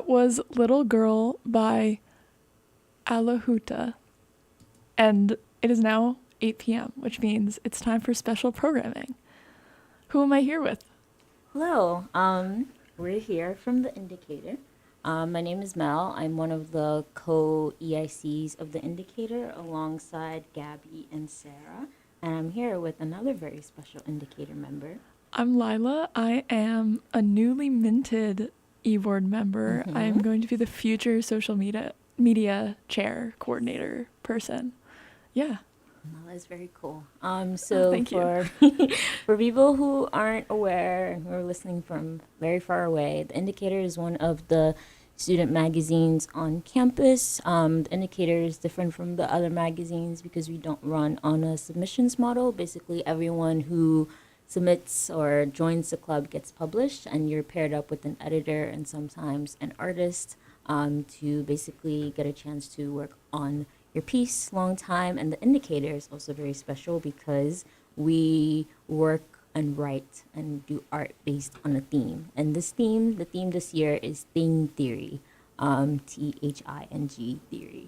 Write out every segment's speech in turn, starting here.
That was Little Girl by Alahuta. And it is now 8 p.m., which means it's time for special programming. Who am I here with? Hello, we're here from The Indicator. My name is Mel. I'm one of the co-EICs of The Indicator alongside Gabby and Sarah. And I'm here with another very special Indicator member. I'm Lila. I am a newly minted eBoard member. I am going to be the future social media chair coordinator person. Yeah. Well, that's very cool. Thank you. For people who aren't aware and who are listening from very far away, The Indicator is one of the student magazines on campus. The Indicator is different from the other magazines because we don't run on a submissions model. Basically, everyone who submits or joins the club gets published, and you're paired up with an editor and sometimes an artist to basically get a chance to work on your piece long time. And The Indicator is also very special because we work and write and do art based on a theme. And the theme this year is Thing Theory, THING theory.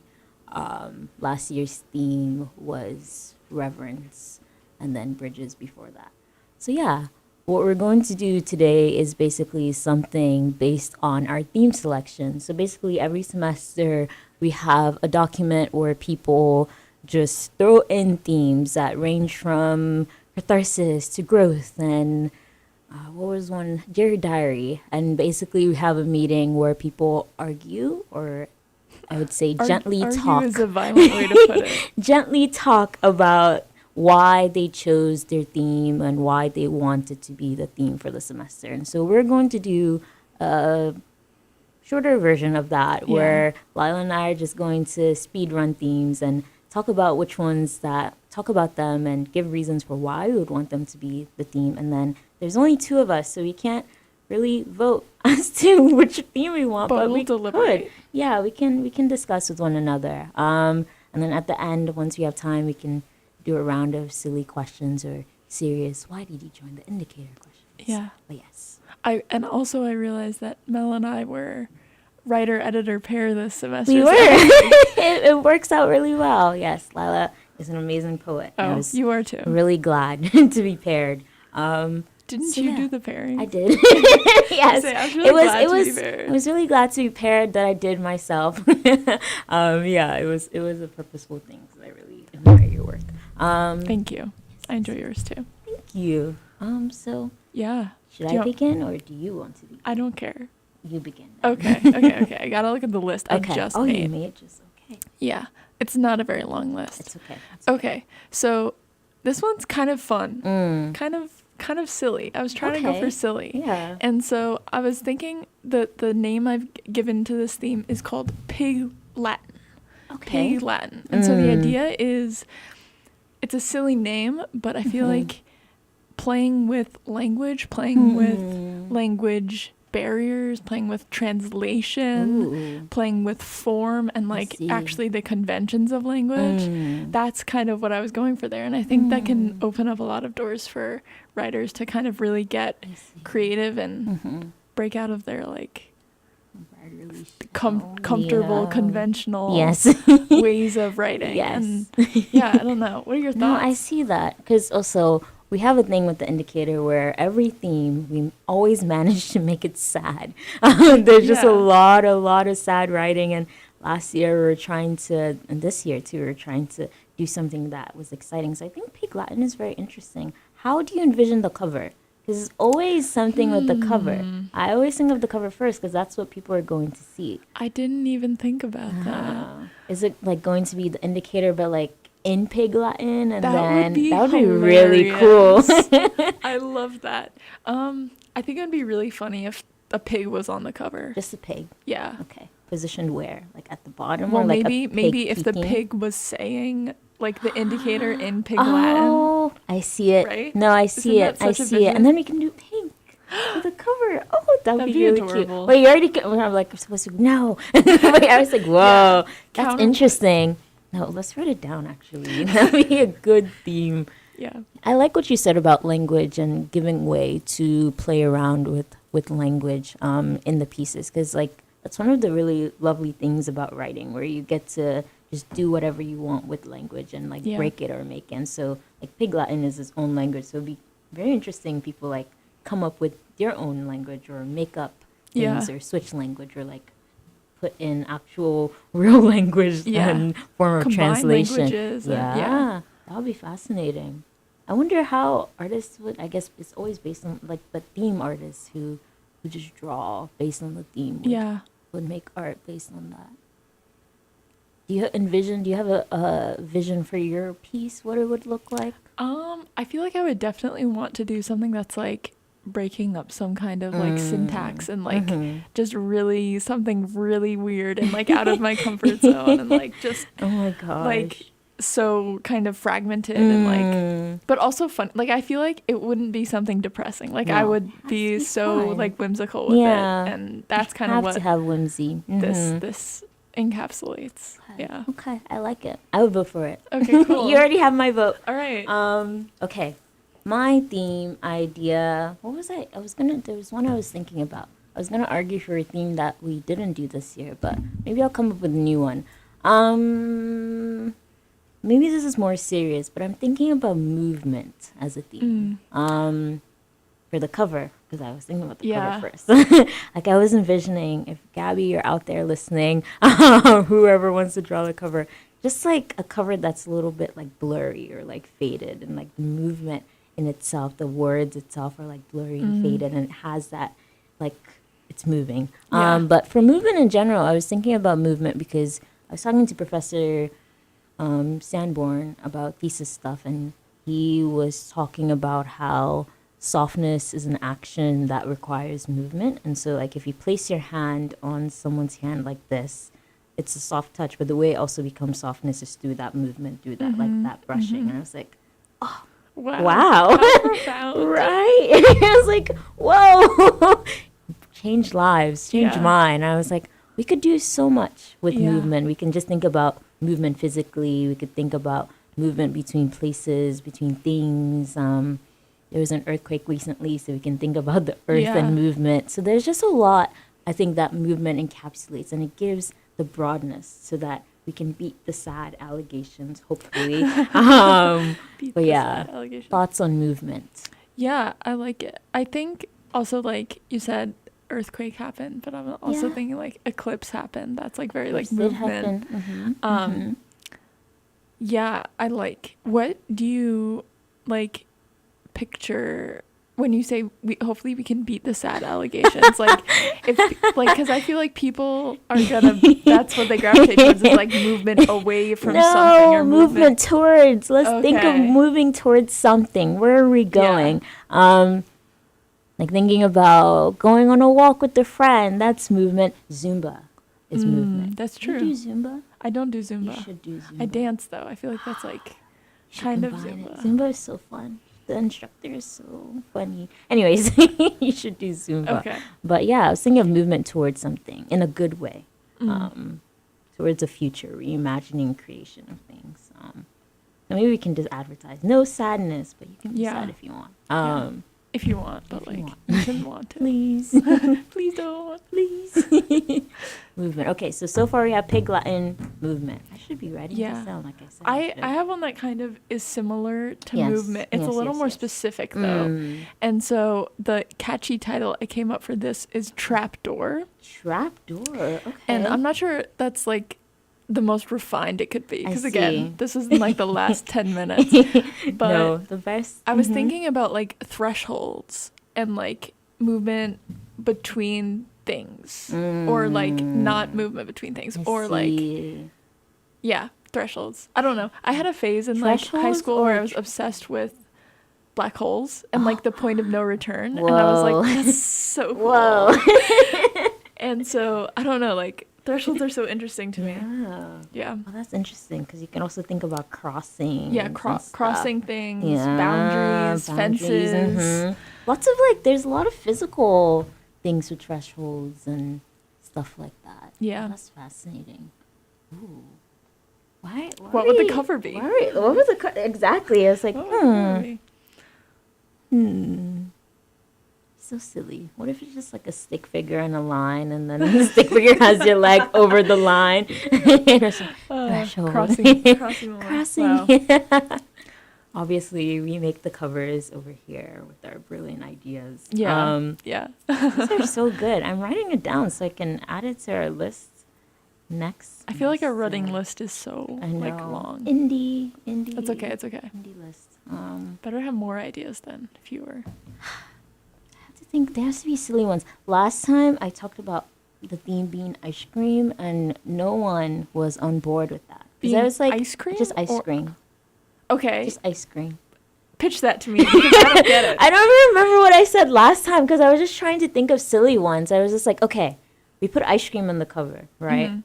Last year's theme was Reverence, and then Bridges before that. So yeah, what we're going to do today is basically something based on our theme selection. So basically every semester we have a document where people just throw in themes that range from catharsis to growth and what was one? Dear Diary. And basically we have a meeting where people argue, or I would say gently talk. Argue is a violent way to put it. Gently talk about why they chose their theme and why they wanted to be the theme for the semester. And so we're going to do a shorter version of that where Lila and I are just going to speed run themes and talk about which ones that talk about them and give reasons for why we would want them to be the theme. And then there's only two of us, so we can't really vote as to which theme we want, but we'll we deliberate. could. Yeah, we can discuss with one another. And then at the end, once we have time, we can do a round of silly questions or serious, why did you join The Indicator questions? Yeah. But yes. I realized that Mel and I were writer-editor pair this semester. We were. It works out really well. Yes, Lila is an amazing poet. Oh, you are too. Really glad to be paired. Didn't you do the pairing? I did. Yes. I was really glad to be paired. I was really glad to be paired that I did myself. Yeah, it was a purposeful thing because I really admire your work. Thank you. I enjoy yours too. Thank you. So yeah. Should I begin or do you want to begin? I don't care. You begin. Then. Okay. I gotta look at the list I just made. You made just okay. Yeah, it's not a very long list. It's okay. Okay, so this one's kind of fun, kind of silly. I was trying to go for silly. Yeah. And so I was thinking that the name I've given to this theme is called Pig Latin. Okay. Pig Latin. And so the idea is, it's a silly name, but I feel like playing with language barriers, playing with translation, playing with form, and actually the conventions of language. That's kind of what I was going for there. And I think that can open up a lot of doors for writers to kind of really get creative and break out of their comfortable, conventional ways of writing. Yes. And I don't know. What are your thoughts? No, I see that because also we have a thing with The Indicator where every theme we always manage to make it sad. There's just a lot of sad writing, and last year we were trying to, and this year too, we were trying to do something that was exciting. So I think Pig Latin is very interesting. How do you envision the cover? Because there's always something with the cover. I always think of the cover first because that's what people are going to see. I didn't even think about that. Is it going to be The Indicator, but in Pig Latin? And that would be really cool. I love that. I think it'd be really funny if a pig was on the cover. Just a pig. Yeah. Okay. Positioned where? At the bottom? Well, or maybe if the pig was saying The Indicator in Pig Latin. Oh, I see it. Right? No, I see it. I see it. And then we can do pink with the cover. Oh, that'd be really adorable. Cute. Wait, you already? I'm supposed to. No. Wait, I was whoa, that's interesting. No, let's write it down. Actually, that'd be a good theme. Yeah. I like what you said about language and giving way to play around with language in the pieces, because that's one of the really lovely things about writing, where you get to just do whatever you want with language and like break it or make it. And so like Pig Latin is its own language, so it'd be very interesting. People like come up with their own language or make up things or switch language or like put in actual real language and form of combine translation. Languages that would be fascinating. I wonder how artists would, I guess it's always based on like, but theme artists who just draw based on the theme would make art based on that. Do you have a vision for your piece, what it would look like? I feel like I would definitely want to do something that's like breaking up some kind of like syntax and like just really something really weird and like out of my comfort zone and like just oh my gosh, like so kind of fragmented and like but also fun. Like I feel like it wouldn't be something depressing. Like I would be so fun. Like whimsical with it, and that's kind of what to have whimsy. This encapsulates. Okay, I like it. I would vote for it. Okay, cool. You already have my vote. All right. Okay. My theme idea, what was there was one I was thinking about. I was gonna argue for a theme that we didn't do this year, but maybe I'll come up with a new one. Maybe this is more serious, but I'm thinking about movement as a theme. For the cover, because I was thinking about the cover first. Like I was envisioning, if Gabby, you're out there listening, whoever wants to draw the cover, just like a cover that's a little bit like blurry or like faded, and like the movement in itself, the words itself are like blurry and faded, and it has that like it's moving. But for movement in general, I was thinking about movement because I was talking to Professor Sanborn about thesis stuff, and he was talking about how softness is an action that requires movement. And so like if you place your hand on someone's hand like this, it's a soft touch, but the way it also becomes softness is through that movement, through that like that brushing. And I was like, oh wow. Right. I was like, whoa. Change lives, change mine. I was like, we could do so much with movement. We can just think about movement physically. We could think about movement between places, between things. There was an earthquake recently, so we can think about the earth and movement. So there's just a lot, I think, that movement encapsulates, and it gives the broadness so that we can beat the sad allegations, hopefully. But yeah, thoughts on movement. Yeah, I like it. I think also, like you said, earthquake happened, but I'm also thinking like eclipse happened. That's like very like movement. Yeah, I like. What do you like picture when you say hopefully we can beat the sad allegations? Like if like, because I feel like people are gonna that's what they gravitate towards, is like movement away from something, or movement towards. Let's think of moving towards something. Where are we going? Like thinking about going on a walk with a friend, that's movement. Zumba is movement. That's true. You do Zumba? I don't do Zumba. You should do Zumba. I dance though. I feel like that's like kind of Zumba. Zumba is so fun. The instructor is so funny. Anyways, you should do Zumba. Okay. But yeah, I was thinking of movement towards something in a good way. Towards a future, reimagining creation of things. So maybe we can just advertise no sadness, but you can be sad if you want. If you want, but like you shouldn't want to. Please. Please don't. Please. Movement. Okay, so far we have Pig Latin movement. I should be ready to sound like I said. I have one that kind of is similar to movement. It's a little more specific though. And so the catchy title I came up for this is Trapdoor. Trapdoor. Okay. And I'm not sure that's like the most refined it could be, because again, this is in like the last 10 minutes. But no, the best. I was thinking about like thresholds and like movement between things, or like not movement between things, like thresholds. I don't know. I had a phase in like high school where I was obsessed with black holes and like the point of no return. Whoa. And I was like, that's so cool. Whoa. And so I don't know, like thresholds are so interesting to me. Yeah. Well, that's interesting because you can also think about crossing. Yeah, crossing things, boundaries, fences. Lots of like, there's a lot of physical things with thresholds and stuff like that. Yeah. That's fascinating. Ooh. Why what would the cover be? What was the exactly? I was like, So silly. What if it's just like a stick figure and a line, and then the stick figure has your leg over the line? Crossing the line. Crossing. Wow. Yeah. Obviously, we make the covers over here with our brilliant ideas. Yeah. Yeah. These are so good. I'm writing it down so I can add it to our list next. I feel like our running list is so like long. Indie. It's okay. It's okay. Indie list. Better have more ideas than fewer. I think there has to be silly ones. Last time I talked about the theme being ice cream, and no one was on board with that. Because I was like, ice cream? Just ice cream. Okay. Just ice cream. Pitch that to me because I don't get it. I don't even remember what I said last time because I was just trying to think of silly ones. I was just like, okay, we put ice cream on the cover, right? Mm-hmm.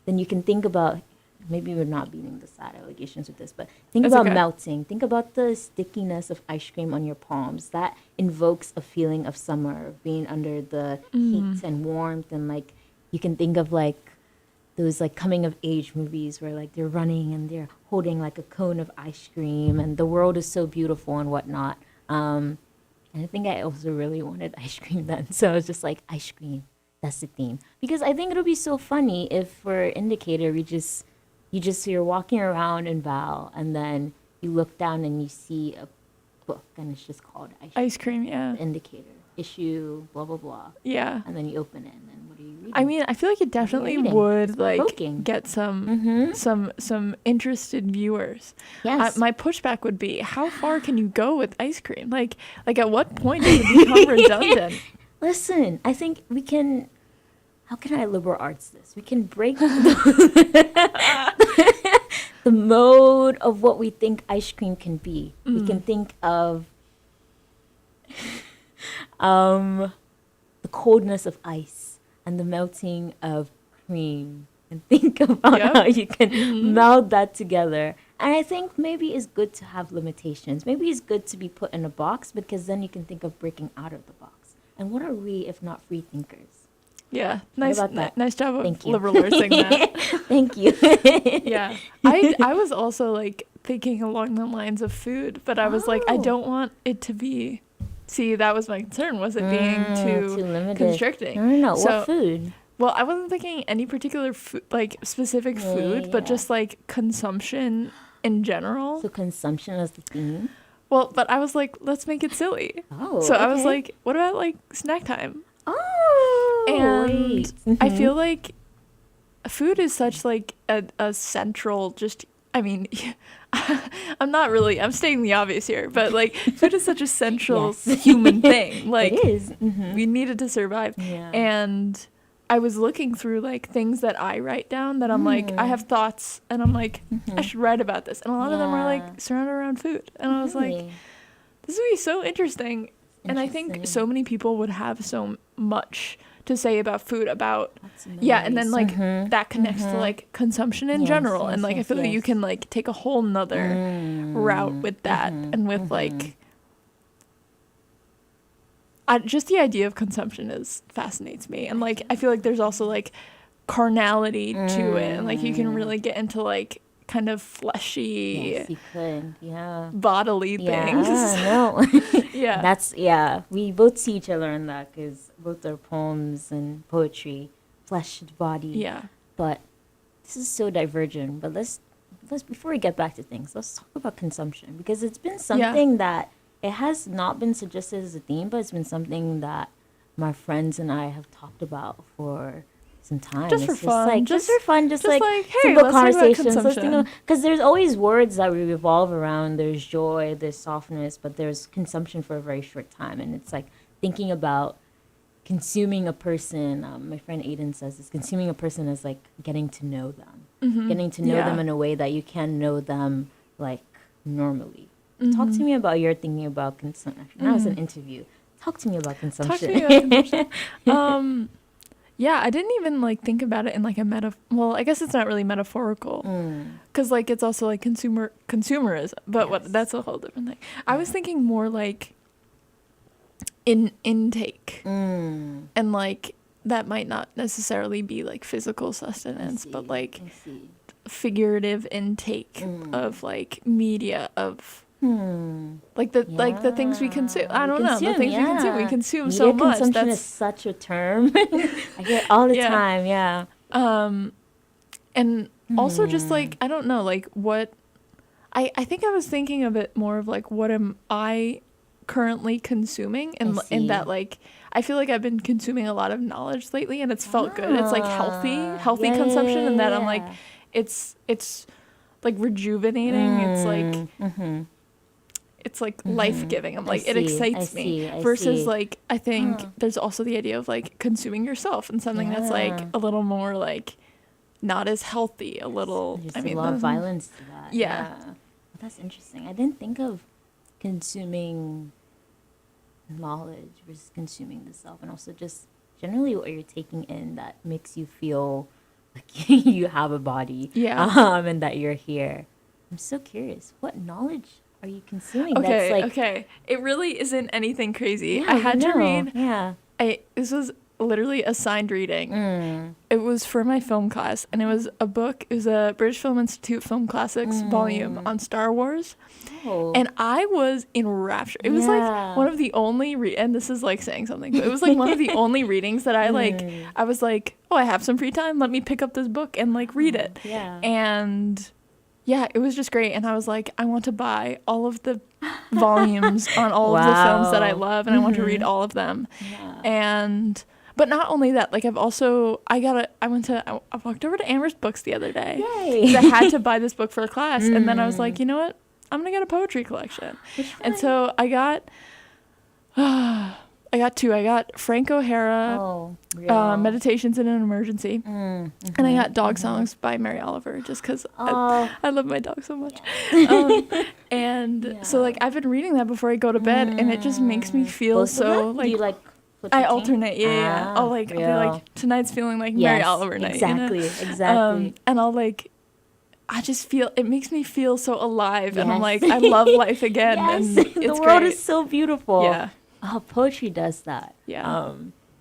Then you can think about, maybe we're not beating the sad allegations with this, but think about melting. Think about the stickiness of ice cream on your palms. That invokes a feeling of summer, being under the heat and warmth. And like, you can think of like those like coming of age movies where like they're running and they're holding like a cone of ice cream and the world is so beautiful and whatnot. And I think I also really wanted ice cream then. So I was just like, ice cream, that's the theme. Because I think it'll be so funny if for Indicator, you're walking around in Val and then you look down and you see a book and it's just called Ice Cream, yeah. Indicator, issue, blah, blah, blah. Yeah. And then you open it and then what are you reading? I mean, I feel like it definitely would like provoking. Get some interested viewers. Yes. My pushback would be, how far can you go with ice cream? Like at what point does it become redundant? Listen, I think we can. How can I liberal arts this? We can break the mode of what we think ice cream can be. We can think of the coldness of ice and the melting of cream, and think about how you can meld that together. And I think maybe it's good to have limitations. Maybe it's good to be put in a box because then you can think of breaking out of the box. And what are we if not free thinkers? Yeah, nice job of you. liberal artsing that. Thank you. Yeah, I was also like thinking along the lines of food, but I was like, I don't want it to be. See, that was my concern. Was it being too limited, constricting? No. So, what food? Well, I wasn't thinking any particular food, like specific food, but just like consumption in general. So consumption as the theme. Well, but I was like, let's make it silly. Oh, so I was like, what about like snack time? Oh, and I feel like food is such like a central I mean, I'm stating the obvious here, but like food is such a central human thing. Like it is. We need it to survive. Yeah. And I was looking through like things that I write down that I'm like, I have thoughts and I'm like, I should write about this. And a lot of them are like surrounded around food. And I was like, this would be so interesting. And I think so many people would have so much to say about food, and then like that connects to like consumption in general. And like I feel like you can like take a whole nother route with that and with like just the idea of consumption fascinates me. And like I feel like there's also like carnality to it, and like you can really get into like kind of fleshy, yes, you could, bodily things. No. Yeah, we both see each other in that because both our poems and poetry, fleshed body. Yeah. But this is so divergent. But let's before we get back to things, let's talk about consumption, because it's been something that it has not been suggested as a theme, but it's been something that my friends and I have talked about for some time. Just for fun, just like hey, simple let's conversations. Because there's always words that we revolve around. There's joy, there's softness, but there's consumption for a very short time. And it's like thinking about consuming a person. My friend Aiden says this: consuming a person is like getting to know them, getting to know them in a way that you can know them like normally. Talk to me about your thinking about consumption. That was an interview. Talk to me about consumption. Yeah, I didn't even like think about it in like a well, I guess it's not really metaphorical, because like it's also like consumerism, but that's a whole different thing. I was thinking more like intake, and like that might not necessarily be like physical sustenance, but like figurative intake of like media, of Like the things we consume. I don't know. The Consume, things we consume. We yeah. consume Media so much. consumption is such a term. I hear it all the Yeah. time. Yeah. And also just like, I don't know, like what I think I was thinking of it more of like, what am I currently consuming? And in that, like, I feel like I've been consuming a lot of knowledge lately, and it's felt good. It's like healthy consumption, and that I'm like, it's like rejuvenating. It's like it's like life-giving. I'm like, it excites me. Versus like, I think there's also the idea of like consuming yourself and something that's like a little more like not as healthy, a little. There's a lot of violence to that. Yeah. Well, that's interesting. I didn't think of consuming knowledge versus consuming the self, and also just generally what you're taking in that makes you feel like you have a body, and that you're here. I'm so curious. What knowledge are you consuming? Okay, that's like, okay. It really isn't anything crazy. Yeah, I had to read. Yeah. This was literally a signed reading. It was for my film class, and it was a book. It was a British Film Institute Film Classics volume on Star Wars. And I was in rapture. It was like one of the only and this is like saying something, but it was like one of the only readings that I like. I was like, oh, I have some free time. Let me pick up this book and like read it. Yeah. And yeah, it was just great. And I was like, I want to buy all of the volumes on all of the films that I love, and I want to read all of them. And but not only that, like I walked over to Amherst Books the other day. Yay. 'Cause I had to buy this book for a class, and then I was like, you know what? I'm gonna get a poetry collection. And so I got two. I got Frank O'Hara, Meditations in an Emergency, and I got Dog Songs by Mary Oliver, just because I love my dog so much. So like I've been reading that before I go to bed, and it just makes me feel so like. Do you like? I alternate, yeah. I'll be like, tonight's feeling like Mary Oliver night. Exactly, exactly. And I'll like, I just feel, it makes me feel so alive, and I'm like, I love life again, and it's the world great. is so beautiful. Yeah. Oh, poetry does that. Yeah. Oh,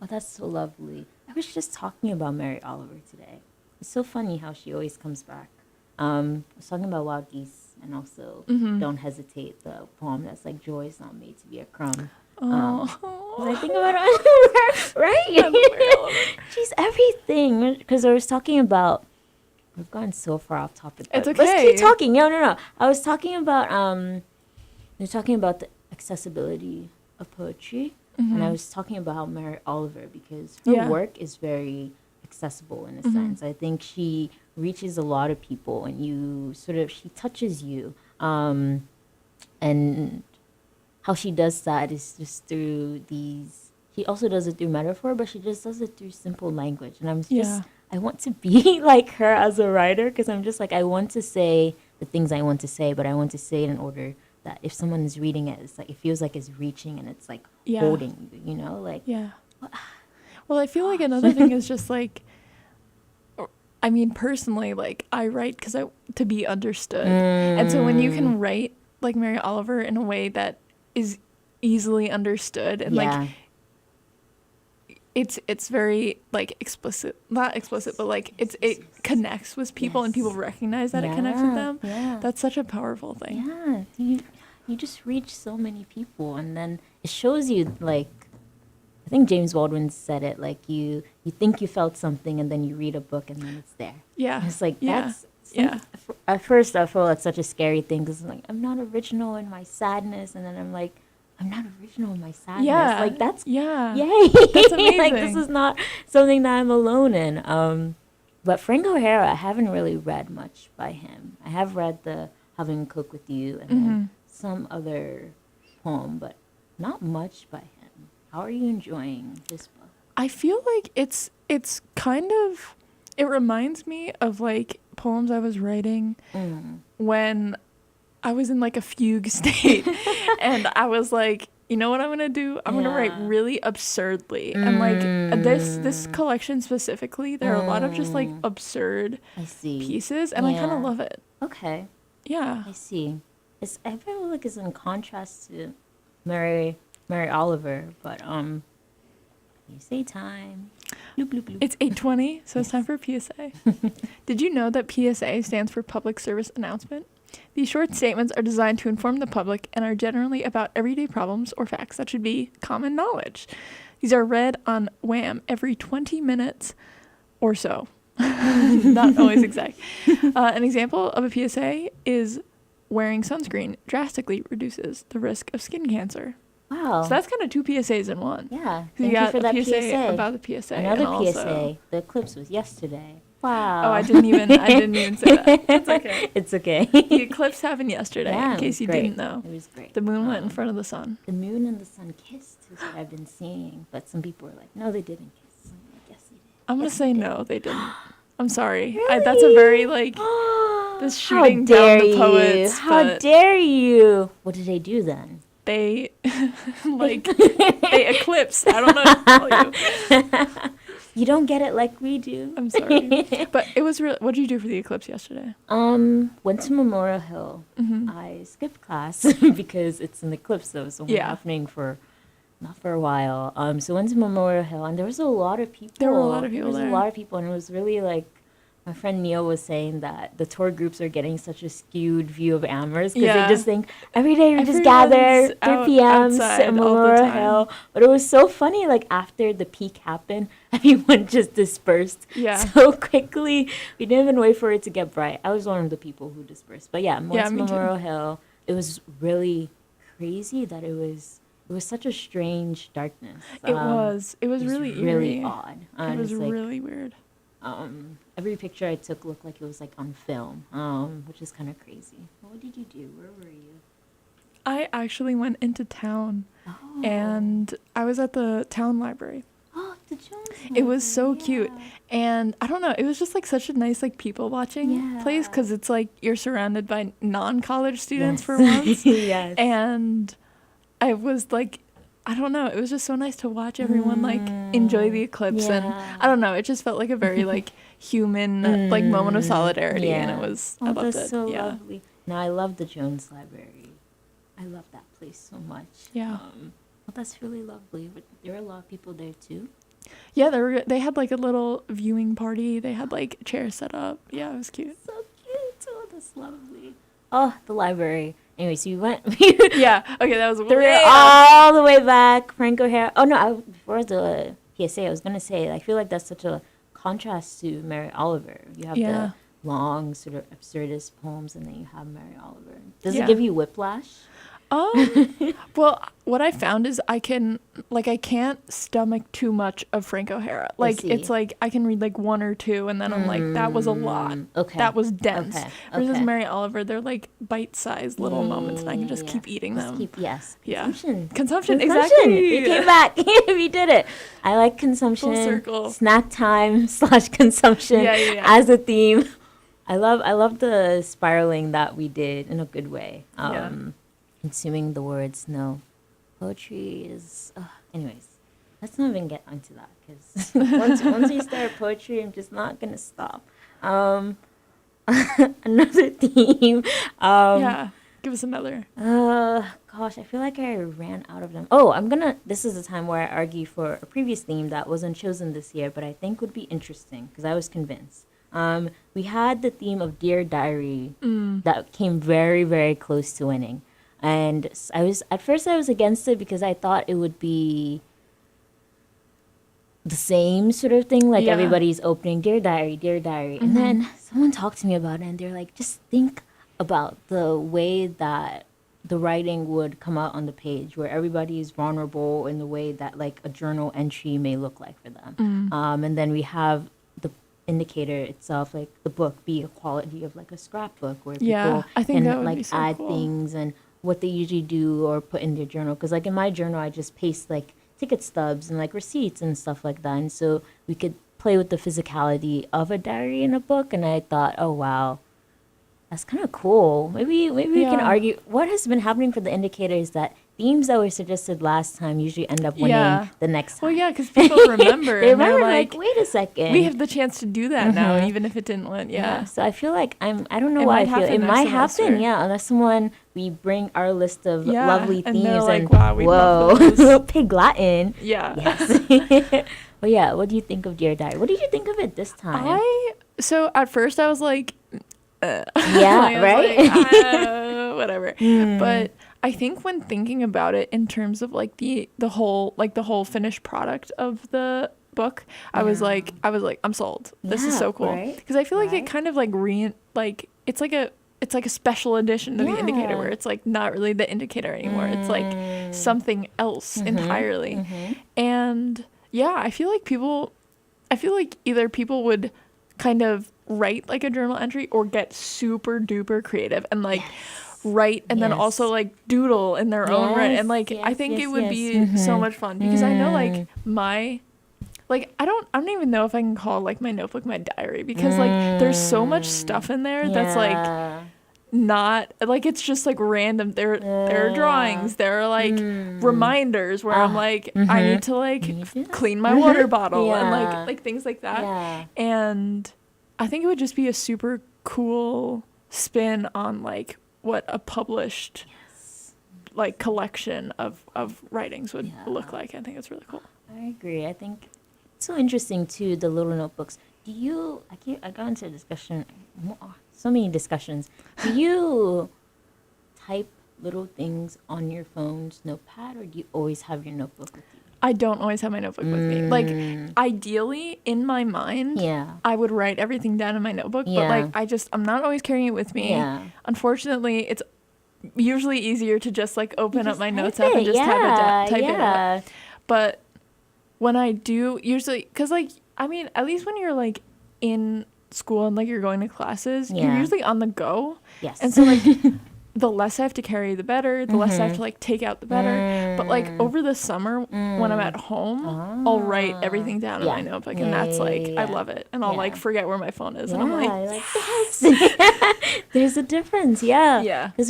that's so lovely. I was just talking about Mary Oliver today. It's so funny how she always comes back. I was talking about Wild Geese, and also Don't Hesitate, the poem that's like, joy is not made to be a crumb. I think about it, right? She's everything. Because I was talking about, we've gone so far off topic. It's okay. Let's keep talking. No. I was talking about, you're talking about the accessibility of poetry. And I was talking about how Mary Oliver, because her work is very accessible in a sense. I think she reaches a lot of people, and she touches you. And how she does that is just through she also does it through metaphor, but she just does it through simple language. And I want to be like her as a writer, because I'm just like, I want to say the things I want to say, but I want to say it in order that if someone is reading it, it's like, it feels like it's reaching, and it's like holding you, like. Yeah. Well, I feel like another thing is just like, I mean, personally, like I write to be understood. And so when you can write like Mary Oliver in a way that is easily understood, and like it's very like not explicit, but like it connects with people, and people recognize that it connects with them. That's such a powerful thing. You just reach so many people, and then it shows you, like, I think James Baldwin said it, like you think you felt something, and then you read a book, and then it's there. And it's like at first I felt like such a scary thing, because I'm like, I'm not original in my sadness, and then I'm like, I'm not original in my sadness. Like, that's yay. That's amazing. Like, this is not something that I'm alone in. But Frank O'Hara, I haven't really read much by him. I have read the Having a Coke with You, and then some other poem, but not much by him. How are you enjoying this book? I feel like it's kind of, it reminds me of like poems I was writing when I was in like a fugue state, and I was like, you know what I'm gonna do? I'm gonna write really absurdly, and like this collection specifically, there are a lot of just like absurd pieces, and I kind of love it. Okay. Yeah. I see. I feel like it's in contrast to Mary Oliver, but PSA time. Bloop, bloop, bloop. It's 8:20, so it's time for PSA. Did you know that PSA stands for Public Service Announcement? These short statements are designed to inform the public and are generally about everyday problems or facts that should be common knowledge. These are read on Wham every 20 minutes or so. Not always exact. An example of a PSA is wearing sunscreen drastically reduces the risk of skin cancer. Wow. So that's kind of 2 PSAs in one. Yeah. You got for that PSA about the PSA. Another and PSA. Also, the eclipse was yesterday. Wow. Oh, I didn't even say that. It's okay. It's okay. The eclipse happened yesterday, Yeah, in case you great. didn't know. It was great. The moon went in front of the sun. The moon and the sun kissed is what I've been seeing. But some people are like, no, they didn't kiss. I'm like, yes, they did. I'm going to Yes, say they no, they didn't. I'm sorry. Really? That's a very, like, this shooting down the poets. How dare you? What did they do then? They, like, they eclipsed. I don't know what to tell you. You don't get it like we do. I'm sorry. But it was really, what did you do for the eclipse yesterday? Went to Memorial Hill. Mm-hmm. I skipped class because it's an eclipse, though, so it's happening for not for a while. So went to Memorial Hill, and there was a lot of people. There were a lot of people there. there. A lot of people, and it was really like, my friend Neil was saying that the tour groups are getting such a skewed view of Amherst because they just think every day we just gather 3 p.m. at Memorial Hill. But it was so funny, like after the peak happened, everyone just dispersed so quickly. We didn't even wait for it to get bright. I was one of the people who dispersed. But yeah, once Memorial Hill, it was really crazy that it was such a strange darkness. It was really eerie. Odd. It was really weird. Every picture I took looked like it was like on film, which is kind of crazy. What did you do? Where were you? I actually went into town, and I was at the town library. Oh, the Jones Library. It was so cute, and I don't know, it was just like such a nice like people watching place because it's like you're surrounded by non-college students for once. Yes. And I was like, I don't know, it was just so nice to watch everyone like enjoy the eclipse, and I don't know, it just felt like a very like human like moment of solidarity, and it was I loved it. So lovely. No, I love the Jones Library. I love that place so much. Yeah. Well, that's really lovely. There were a lot of people there too. Yeah, they had like a little viewing party. They had like chairs set up. Yeah, it was cute. So cute. Oh, that's lovely. Oh, the library. Anyway, so you went. Yeah. Okay, that was way all the way back. Frank O'Hara. Oh no! Before the PSA, I was gonna say I feel like that's such a contrast to Mary Oliver. You have the long sort of absurdist poems, and then you have Mary Oliver. Does it give you whiplash? Well, what I found is I can't stomach too much of Frank O'Hara. Like it's like I can read like 1 or 2, and then I'm like, that was a lot. Okay. That was dense. Okay. Versus Mary Oliver, they're like bite-sized little moments, and I can just keep eating them. Consumption. Exactly. You came back. We did it. I like consumption. Full circle. Snack time / consumption as a theme. I love the spiraling that we did in a good way. Consuming the words, no. Poetry is... anyways, let's not even get onto that, because once we start poetry, I'm just not going to stop. Another theme. Give us another. Gosh, I feel like I ran out of them. Oh, this is the time where I argue for a previous theme that wasn't chosen this year, but I think would be interesting, because I was convinced. We had the theme of Dear Diary that came very, very close to winning. And at first I was against it because I thought it would be the same sort of thing, like everybody's opening Dear Diary, Dear Diary. And then someone talked to me about it, and they're like, just think about the way that the writing would come out on the page, where everybody is vulnerable in the way that like a journal entry may look like for them. And then we have the indicator itself, like the book, be a quality of like a scrapbook, where people can like add things and what they usually do or put in their journal. Because like in my journal, I just paste like ticket stubs and like receipts and stuff like that. And so we could play with the physicality of a diary in a book. And I thought, oh, wow, that's kind of cool. Maybe we can argue. What has been happening for the indicator is that themes that were suggested last time usually end up winning the next time. Well, yeah, because people remember. They remember, like, wait a second. We have the chance to do that now, even if it didn't win. Yeah. So I feel like I don't know why I feel. It might happen, unless we bring our list of lovely themes and like, wow, we love whoa, Pig Latin. Yeah. Yes. But yeah, what do you think of Dear Diary? What did you think of it this time? So at first I was like, Yeah, Like, I was right. like, whatever. But I think when thinking about it in terms of like the whole finished product of the book, I was like I'm sold. This is Yeah, so cool. right, Because I feel like it right. kind of like it's like a special edition of the Indicator where Yeah. it's like not really the Indicator anymore. It's like something else entirely. And yeah, I feel like either people would kind of write like a journal entry or get super duper creative and like write and then also Yes. like doodle in their own right. And Yes, like I yes, think it yes, would yes. be so much fun because I know like my like I don't even know if I can call like my notebook my diary because like there's so much stuff in there that's like Yeah. not like it's just like random. There are drawings, there are like reminders where I'm like I need to like Can you do this? clean my water bottle and Yeah. like things like that. Yeah. And I think it would just be a super cool spin on like what a published like collection of writings would look like. I think it's really cool. I agree. I think it's so interesting too, the little notebooks. Do you, I got into a discussion, so many discussions. Do you type little things on your phone's notepad or do you always have your notebook with you? I don't always have my notebook with me. Like ideally in my mind, Yeah. I would write everything down in my notebook, Yeah. but like I'm not always carrying it with me. Yeah. Unfortunately, it's usually easier to just like open up Just my type notes app and it. just type it Yeah. up. But when I do, usually, because like, I mean, at least when you're like in school and like you're going to classes, you're Yeah. usually on the go. Yes. And so like the less I have to carry, the better. The less I have to like take out, the better. But like over the summer when I'm at home, I'll write everything down in my notebook, and that's like I love it. And I'll like forget where my phone is, and I'm like, yes. There's a difference, yeah. Yeah. Because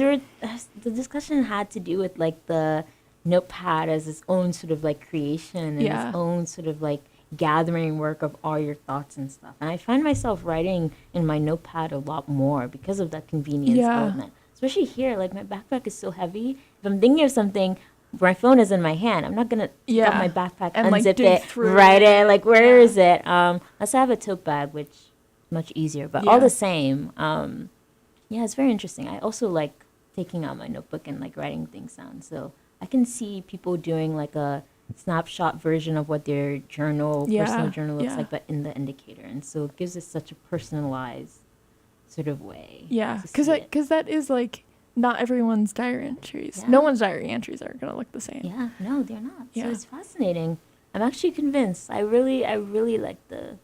the discussion had to do with like the notepad as its own sort of like creation and Yeah. its own sort of like gathering work of all your thoughts and stuff. And I find myself writing in my notepad a lot more because of that convenience Yeah. element. Especially here, like my backpack is so heavy. If I'm thinking of something, my phone is in my hand. I'm not gonna take out Yeah. my backpack, And, like, unzip dig it, through write it. it. Like where Yeah. is it? Unless I have a tote bag, which is much easier. But all Yeah. the same, yeah, it's very interesting. I also like taking out my notebook and like writing things down. So I can see people doing like a snapshot version of what their personal journal looks Yeah. like, but in the Indicator. And so it gives us such a personalized sort of way. yeah, to see it. because that is like not everyone's diary entries. Yeah. No one's diary entries are gonna look the same. Yeah, no, they're not. So Yeah. it's fascinating. I'm actually convinced. I really like the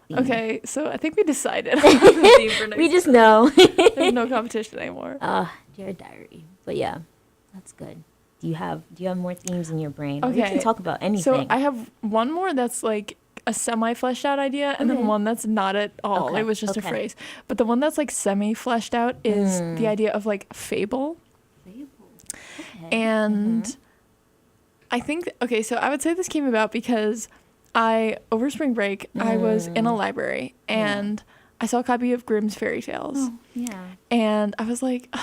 theme. Okay, so I think we decided on the theme for next We just know. There's no competition anymore. Dear diary. But yeah, that's good. Do you have more themes in your brain? We Okay, can talk about anything. So I have one more that's like a semi fleshed out idea, and Okay. then one that's not at all. Okay, It was just a okay. phrase. But the one that's like semi fleshed out is the idea of like fable. Okay. And I think, okay, so I would say this came about because over spring break, I was in a library and I saw a copy of Grimm's Fairy Tales. Oh, yeah. And I was like,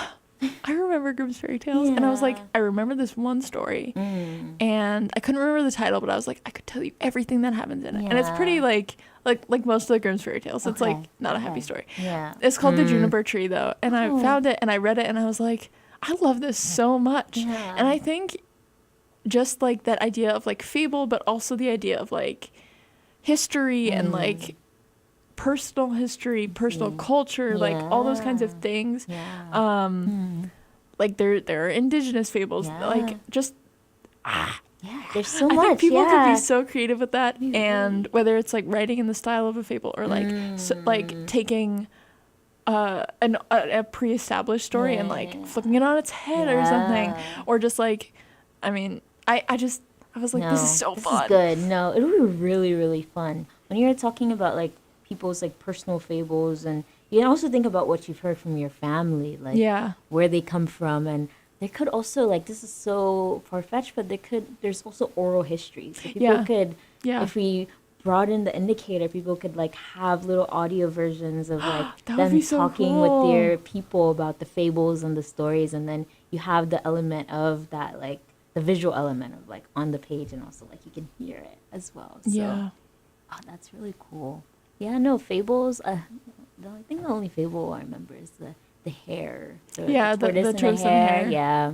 I remember Grimm's Fairy Tales. And I was like, Yeah. I remember this one story. And I couldn't remember the title, but I was like, I could tell you everything that happens in it. And it's pretty like most of the Grimm's Fairy Tales. It's like Okay, not a okay. happy story. Yeah. It's called The Juniper Tree though. And I Oh. found it and I read it and I was like, I love this so much. Yeah. And I think just like that idea of like fable, but also the idea of like history and like personal history, personal culture, like all those kinds of Yeah. things. Yeah. Like there are indigenous fables, Yeah. like just Yeah. There's so I much. think people could yeah. be so creative with that, and whether it's like writing in the style of a fable or like like taking a pre-established story and like flipping it on its head or something, Yeah. or just like, I mean, I was like, this is so this fun. is good. No, it would be really, really fun. When you're talking about like people's like personal fables, and you can also think about what you've heard from your family, like Yeah, where they come from, and they could also like, this is so far-fetched, but there's also oral history. So people Yeah. could, yeah, if we broaden the Indicator, people could like have little audio versions of like That would them be so talking cool. with their people about the fables and the stories, and then you have the element of that, like the visual element of like on the page, and also like you can hear it as well. So yeah. oh, that's really cool. Yeah, no, fables. I think the only fable I remember is the hare. Yeah, the tortoise tortoise and the and hare. hare. Yeah,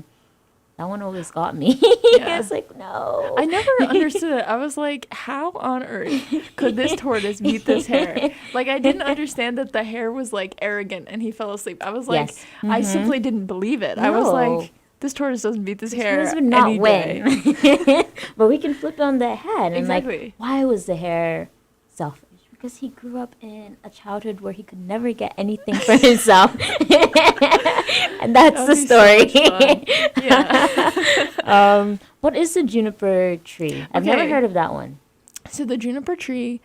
that one always got me. Yeah. It's like, no. I never understood it. I was like, how on earth could this tortoise beat this hare? Like, I didn't understand that the hare was like arrogant and he fell asleep. I was like, Yes. I simply didn't believe it. I was No. like, this tortoise doesn't beat this hare Tortoise would not any win. day. But we can flip it on the head. And Exactly. like, why was the hare selfish? Because he grew up in a childhood where he could never get anything for himself. And that's That'd the be so much story. fun. Yeah. What is the juniper tree? I've never Okay. heard of that one. So the juniper tree,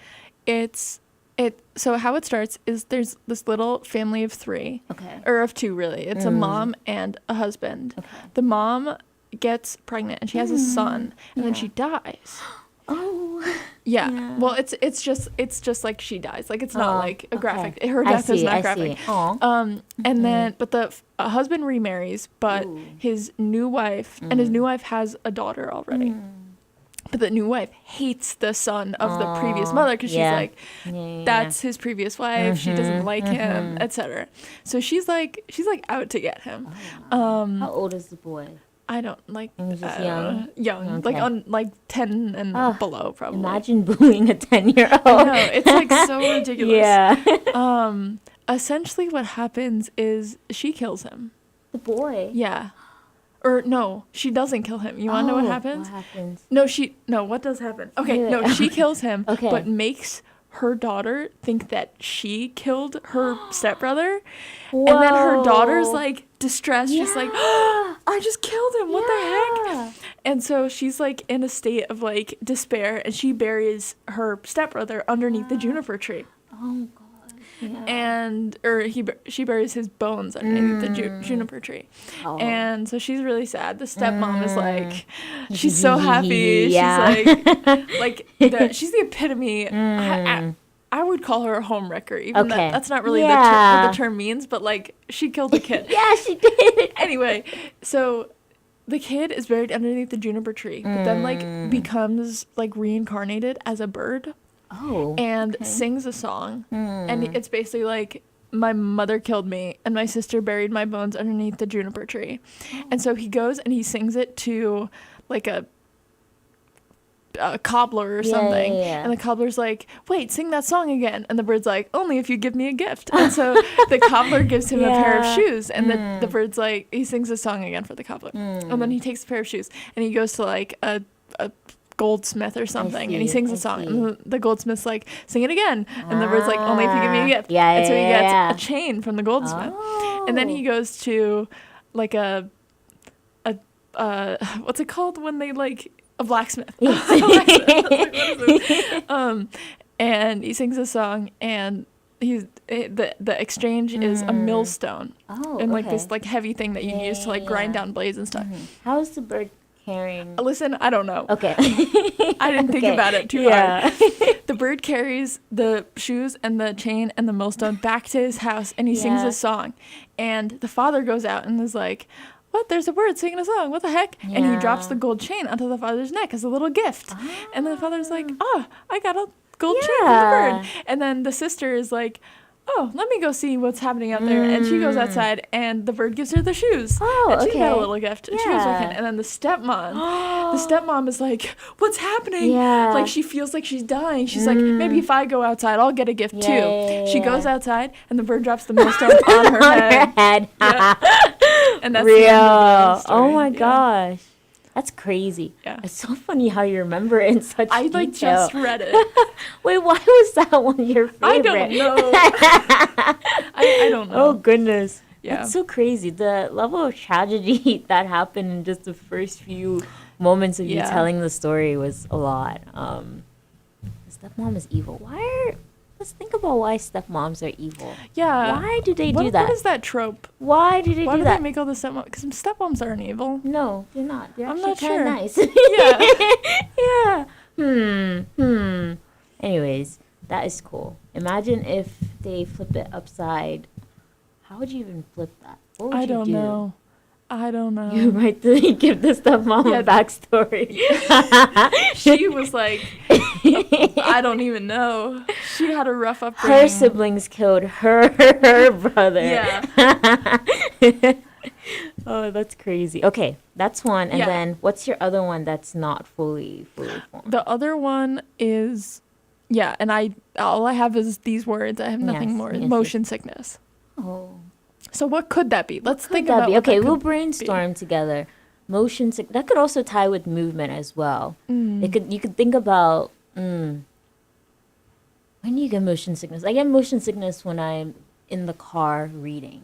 so how it starts is there's this little family of 3. Okay. Or of 2 really. It's a mom and a husband. Okay. The mom gets pregnant and she has a son and then she dies. Oh. Yeah. Yeah. Well, it's just like she dies. Like it's not like a okay. graphic. Her I death is see, not I graphic. see. Aw. And then but the husband remarries, but his new wife and his new wife has a daughter already. But the new wife hates the son of the previous mother because Yeah. she's like, that's his previous wife. She doesn't like him, etc. So she's like out to get him. How old is the boy? I don't like He's just I don't know. Young, like Okay. on like 10 and below probably. Imagine bullying a 10-year-old. I know, it's like so ridiculous. Yeah. Essentially what happens is she kills him. The boy. Yeah. Or no, she doesn't kill him. You want to know what happens? What happens? No, what does happen? Okay, Yeah. no, she kills him, Okay. but makes her daughter think that she killed her stepbrother. And then her daughter's like distressed, just like, I just killed him. What the heck? And so she's like in a state of like despair and she buries her stepbrother underneath the juniper tree. Oh God. Yeah. And she buries his bones underneath the juniper tree. Oh. And so she's really sad. The stepmom is like, she's so happy. Yeah. She's like she's the epitome. I would call her a home wrecker, even Okay. that's not really Yeah. what the term means, but like she killed a kid. Yeah, she did. Anyway, so the kid is buried underneath the juniper tree, but then like becomes like reincarnated as a bird. Oh. And sings a song. And it's basically like, my mother killed me and my sister buried my bones underneath the juniper tree. And so he goes and he sings it to like a cobbler or something. Yeah. And the cobbler's like, wait, sing that song again. And the bird's like, only if you give me a gift. And so the cobbler gives him a pair of shoes. And the bird's like, he sings a song again for the cobbler. And then he takes a pair of shoes and he goes to like a goldsmith or something and he sings a song and the goldsmith's like, sing it again, and the bird's like, only if you give me a gift. And so he gets a chain from the goldsmith. And then he goes to like a what's it called when they like a blacksmith. And he sings a song and the exchange is a millstone and like this like heavy thing that you use to like grind down blades and stuff. How is the bird carrying? Listen, I don't know. Okay. I didn't think Okay. about it too hard. The bird carries the shoes and the chain and the millstone back to his house and he sings a song. And the father goes out and is like, what? There's a bird singing a song. What the heck? And he drops the gold chain onto the father's neck as a little gift. And the father's like, oh, I got a gold chain from the bird. And then the sister is like, oh, let me go see what's happening out there. And she goes outside, and the bird gives her the shoes. Oh, and she got a okay. little gift. And she goes back in. And then the stepmom is like, what's happening? Yeah. Like, she feels like she's dying. She's like, maybe if I go outside, I'll get a gift too. Yeah. She goes outside, and the bird drops the millstone on her head. Yeah. And that's the end of the story. Oh my Yeah. gosh. That's crazy. Yeah. It's so funny how you remember it in such I detail. like just read it. Wait, why was that one your favorite? I don't know. I don't know. Oh goodness. Yeah. That's so crazy. The level of tragedy that happened in just the first few moments of you Yeah. telling the story was a lot. Stepmom is evil. Let's think about why stepmoms are evil. Yeah. Why do they do that? What is that trope? Why do they Why do do that? they make all the stepmoms? Because stepmoms aren't evil. No, they're not. They're I'm actually not kind sure. of nice. Yeah. Yeah. Anyways, that is cool. Imagine if they flip it upside. How would you even flip that? What would I you don't do? know. I don't know. You might give the stepmom Yeah. a backstory. She was like, I don't even know. She had a rough upbringing. Her siblings killed her brother. Yeah. Oh, that's crazy. Okay, that's one. And Yeah. then what's your other one that's not fully formed? The other one is, yeah, and all I have is these words. I have nothing Yes, more. yes, Motion sickness. Oh. So what could that be? Let's think Could that about be? what Okay, that we'll could brainstorm together. Motion sick. That could also tie with movement as well. You could think about when do you get motion sickness? I get motion sickness when I'm in the car reading,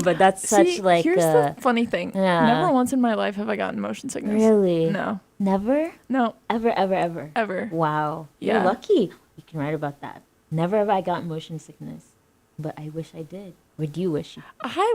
but that's such like here's the funny thing. Yeah. Never once in my life have I gotten motion sickness. Really? No. Never? No. Ever. Wow. Yeah. You're lucky. You can write about that. Never have I gotten motion sickness, but I wish I did. Or do you wish you?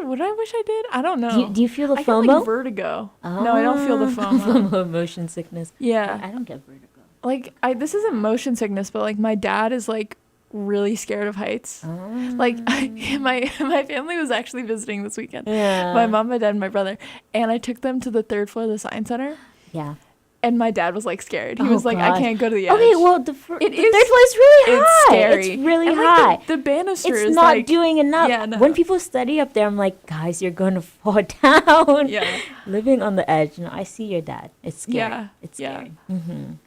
Would I wish I did? I don't know. Do you feel the I get FOMO? like vertigo. No, I don't feel the FOMO. FOMO, motion sickness. Yeah. I don't get vertigo. Like this isn't motion sickness, but like my dad is like really scared of heights. Like my family was actually visiting this weekend. Yeah. My mom, my dad, and my brother, and I took them to the third floor of the science center. Yeah. And my dad was like scared. He was like, gosh. I can't go to the edge. Okay, well the third floor is really high. It's scary. It's really and, high. Like, the banister It's is not like, doing enough. Yeah, no. When people study up there, I'm like, guys, you're going to fall down. Yeah. Living on the edge. I see your dad. It's scary. Yeah. It's scary.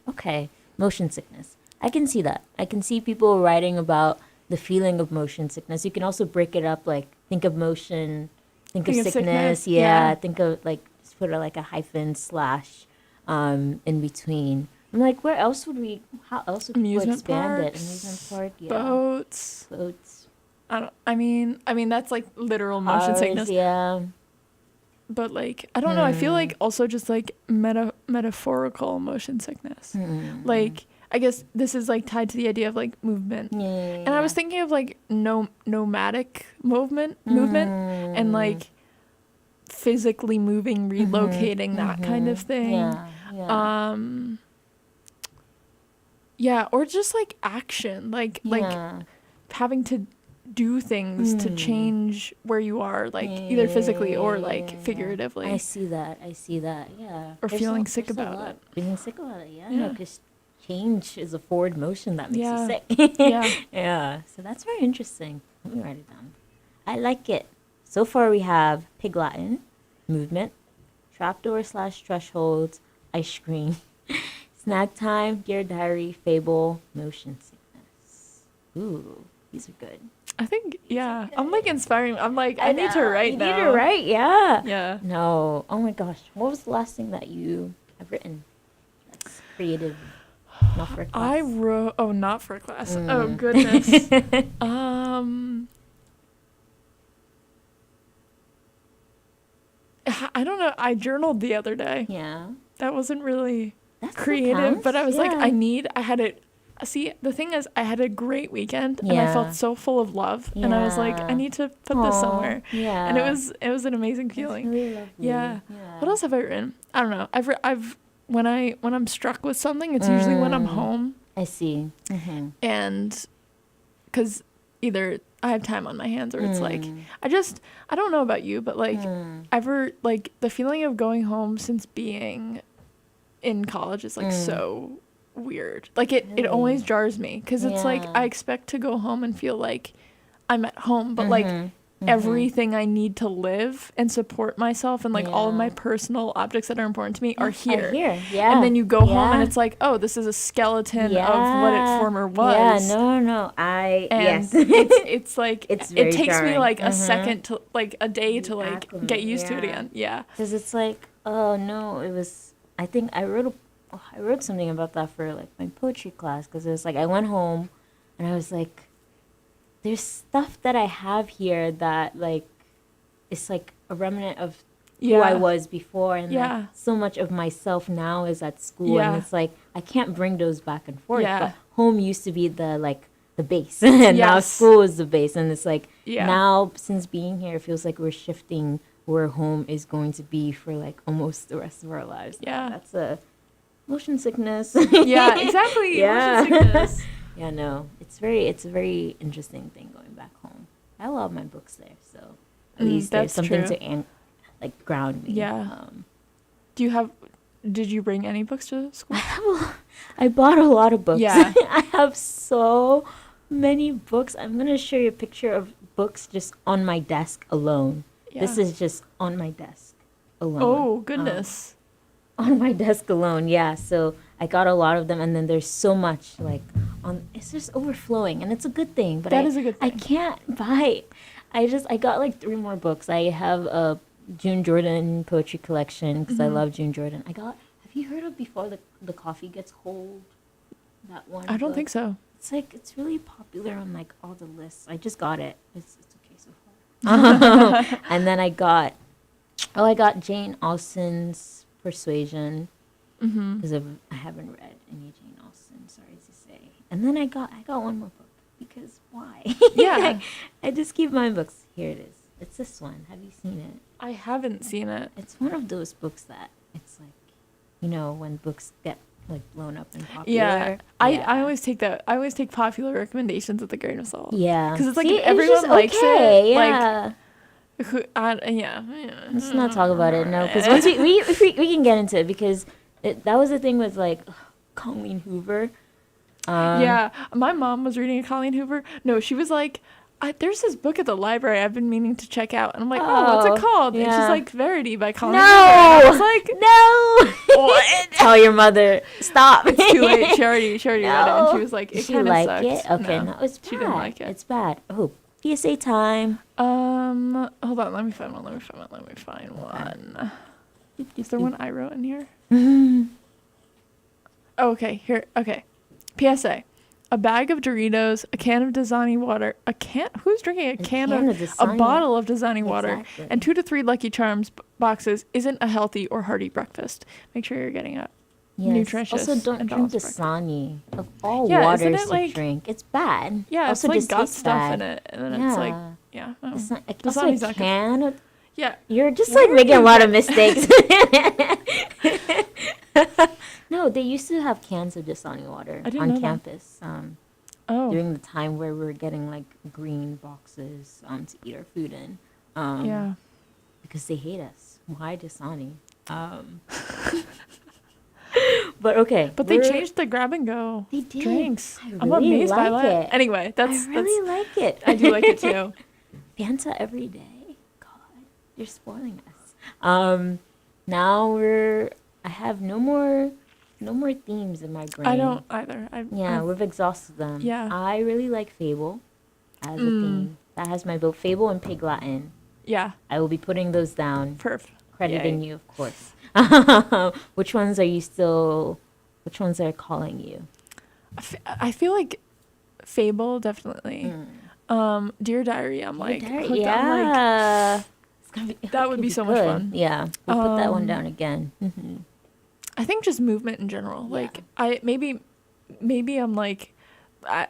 Okay. Motion sickness. I can see that. I can see people writing about the feeling of motion sickness. You can also break it up like think of motion, think of sickness. Yeah. Think of like just put like a hyphen / in between. I'm like, how else would people expand it? Amusement park, yeah. Boats. I mean that's like literal motion sickness. Yeah. But like I don't know. I feel like also just like metaphorical motion sickness. Like I guess this is like tied to the idea of like movement. Yeah. And I was thinking of like nomadic movement and like physically moving, relocating, that kind of thing. Yeah. Yeah, or just like action, like having to do things to change where you are, like either physically or like figuratively. I see that. Yeah. Or feeling sick about it. Feeling sick about it. Yeah. Because change is a forward motion that makes you sick. Yeah. Yeah. So that's very interesting. Let me write it down. I like it. So far we have Pig Latin, movement, trapdoor / threshold, ice cream, snack time, Dear Diary, fable, motion sickness. Ooh, these are good. I think, yeah. I'm like inspiring. I'm like, I need to write now. You need to write, yeah. Yeah. No. Oh my gosh. What was the last thing that you have written that's creative? Not for a class. I wrote, not for a class. Oh, goodness. I don't know. I journaled the other day. Yeah. That wasn't really That's creative, but I was like, see, the thing is, I had a great weekend and I felt so full of love. And I was like, I need to put this somewhere. Yeah. And it was an amazing feeling. That's really lovely. Yeah. What else have I written? I don't know. I've when I'm struck with something, it's usually when I'm home. I see. And because either I have time on my hands or it's like I don't know about you, but like ever like the feeling of going home since being in college is like so weird. Like it always jars me because it's like I expect to go home and feel like I'm at home, but like everything I need to live and support myself and like all of my personal objects that are important to me are here. Yeah. And then you go home and it's like, oh, this is a skeleton of what it former was. Yeah, no. It's like it takes jarring. me like a second to like a day to like get used to it again. Yeah. Because it's like, oh no, it was. I think I wrote something about that for like my poetry class because it was like I went home and I was like, there's stuff that I have here that like it's like a remnant of who I was before, and like, so much of myself now is at school, and it's like I can't bring those back and forth. But home used to be the base, and now school is the base, and it's like now since being here, it feels like we're shifting where home is going to be for like almost the rest of our lives. Yeah, that's a motion sickness. Yeah, exactly. Yeah. Motion sickness. Yeah, no, it's a very interesting thing going back home. I love my books there, so at least there's something to ground me. Yeah. Did you bring any books to school? I bought a lot of books. Yeah. I have so many books. I'm gonna show you a picture of books just on my desk alone. Yeah. This is just on my desk alone. Oh, goodness. On my desk alone, yeah. So I got a lot of them, and then there's so much like on. It's just overflowing, and it's a good thing. But That is a good I thing. can't buy. I got like 3 more books. I have a June Jordan poetry collection because I love June Jordan. I got. Have you heard of Before the Coffee Gets Cold? That one. I don't book? think so. It's like it's really popular on like all the lists. I just got it. It's okay so far. And then I got Jane Austen's Persuasion because I haven't read any Jane Austen. Sorry to say. And then I got one more book because why? Yeah. I just keep my books. Here it is. It's this one. Have you seen it? I haven't seen it. It's one of those books that it's like, when books get like blown up and popular. Yeah. I always take that. I always take popular recommendations with a grain of salt. Yeah. Because it's like See, if everyone just likes okay, it. yeah. Yeah. Let's not talk about it, no, because once we can get into it because that was the thing with like Colleen Hoover. Yeah, my mom was reading a Colleen Hoover. No, she was like, there's this book at the library I've been meaning to check out. And I'm like, what's it called? And she's yeah. like, Verity by Colleen No, Hoover. And I was like, no. what? Tell your mother. Stop. It's too late. She already read it. And she was like, Did it she kind of like sucks. it? Okay, no, it's bad. She didn't like it. It's bad. Oh, PSA time. Hold on. Let me find one. Is there one I wrote in here? Oh, okay. Here. Okay. PSA. A bag of Doritos, a can of Dasani water, who's drinking a can of a Dasani. bottle of Dasani water, Exactly. and 2 to 3 Lucky Charms boxes isn't a healthy or hearty breakfast. Make sure you're getting it. Yes. Nutritious Also, don't and drink balanced Dasani. Of all Yeah, waters isn't it to like- drink, it's bad. Yeah, also, it's like just got tastes stuff bad. in it, and then it's like, Yeah. yeah. It's not, Dasani's also a not good. can of, Yeah. you're just Where like making a is lot it? of mistakes. No, they used to have cans of Dasani water I didn't know on that. campus Oh. during the time where we were getting like green boxes to eat our food in. Yeah. Because they hate us. Why Dasani? But okay. But they changed the grab and go They did. drinks. I I'm really amazed by like that. it. Anyway, that's I really like it. I do like it too. Fanta every day. God, you're spoiling us. Now I have no more themes in my brain. I don't either. We've exhausted them. Yeah. I really like Fable as a theme. That has my vote. Fable and Pig Latin. Yeah. I will be putting those down. Perf. Crediting you, of course. Which ones are calling you? I feel like Fable definitely. Dear Diary, I'm like, Diary, hooked. yeah. It's gonna be, That would be so much good. fun. Yeah, we'll put that one down again. I think just movement in general. Yeah. Like maybe I'm like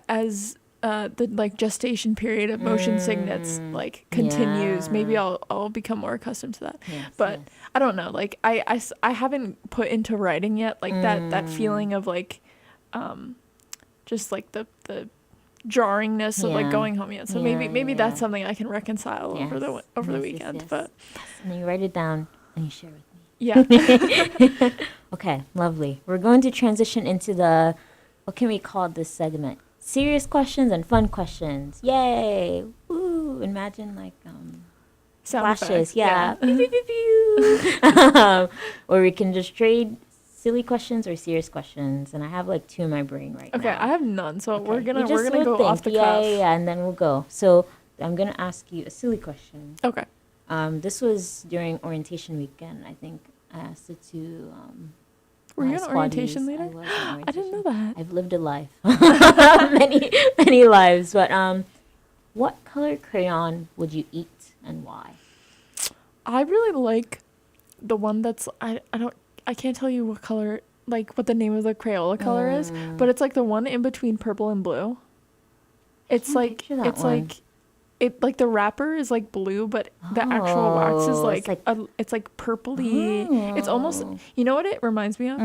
as the like gestation period of motion sickness like continues. Yeah. Maybe I'll become more accustomed to that. Yes, But yes. I don't know. Like I haven't put into writing yet like that feeling of like just like the jarringness of like Yeah. going home yet. So Yeah, maybe yeah. that's something I can reconcile over the Yes, yes, weekend. yes. But And then you write it down and you share with me. yeah. Okay, lovely. We're going to transition into what can we call this segment? Serious questions and fun questions. Yay! Woo! Imagine like Sound flashes. effects. Yeah. Pew, pew, pew, pew. Or we can just trade silly questions or serious questions. And I have like 2 in my brain right Okay, now. I have none. So Okay, we're you gonna just go will off the think. cuff. Yeah, and then we'll go. So I'm gonna ask you a silly question. Okay. This was during orientation weekend. I think I asked it to. Were you my an orientation squaddies. leader? I was an I didn't know orientation. that. I've lived a life, many lives. But what color crayon would you eat and why? I really like the one that's I can't tell you what color, like what the name of the Crayola color is, but it's like the one in between purple and blue. It's can't like picture that it's one. like it like the wrapper is like blue, but the actual wax is Oh, like it's it's like purpley. It's almost, you know what it reminds me of?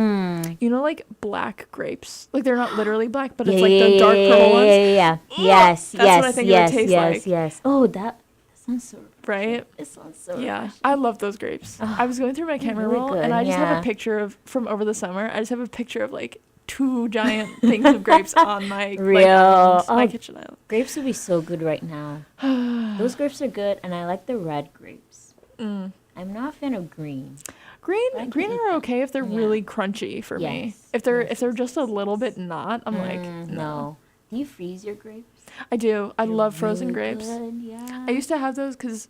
You know, like black grapes. Like they're not literally black, but it's like the dark purple ones. Yeah. Yes. That's what I think it would taste like. Yes. Oh, that sounds so. Right? It sounds so. Yeah, refreshing. I love those grapes. I was going through my camera really roll, good, and I just have yeah. a picture from over the summer. I just have a picture of like 2 giant things of grapes on my Real. my kitchen island. Grapes would be so good right now. Those grapes are good, and I like the red grapes. I'm not a fan of green. Green are okay if they're Yeah. really crunchy for me. Yes. If they're Yes, just a little bit not, I'm like No. Do you freeze your grapes? I do. I They're love frozen really grapes. good, yeah. I used to have those because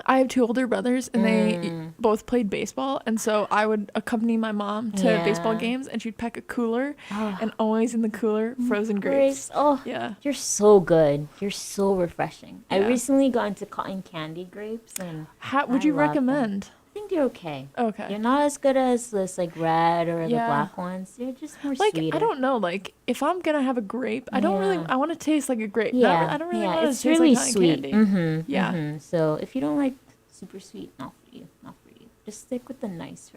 I have 2 older brothers and they both played baseball, and so I would accompany my mom to baseball Yeah. games, and she'd pack a cooler, and always in the cooler frozen grapes. Oh, Yeah. you're so good. You're so refreshing. I Yeah. recently got into cotton candy grapes, and How would I you love them. recommend? I think they're okay. Okay. You're not as good as this like red or the Yeah. black ones. You're just more Like sweeter. I don't know. Like if I'm gonna have a grape, I don't really. Yeah. I want to taste like a grape. Yeah, I don't really yeah, want to it's taste really like cotton sweet. candy. Mm-hmm. Yeah. Mm-hmm. So if you don't like super sweet, not for you. Not for you. Just stick with the nice.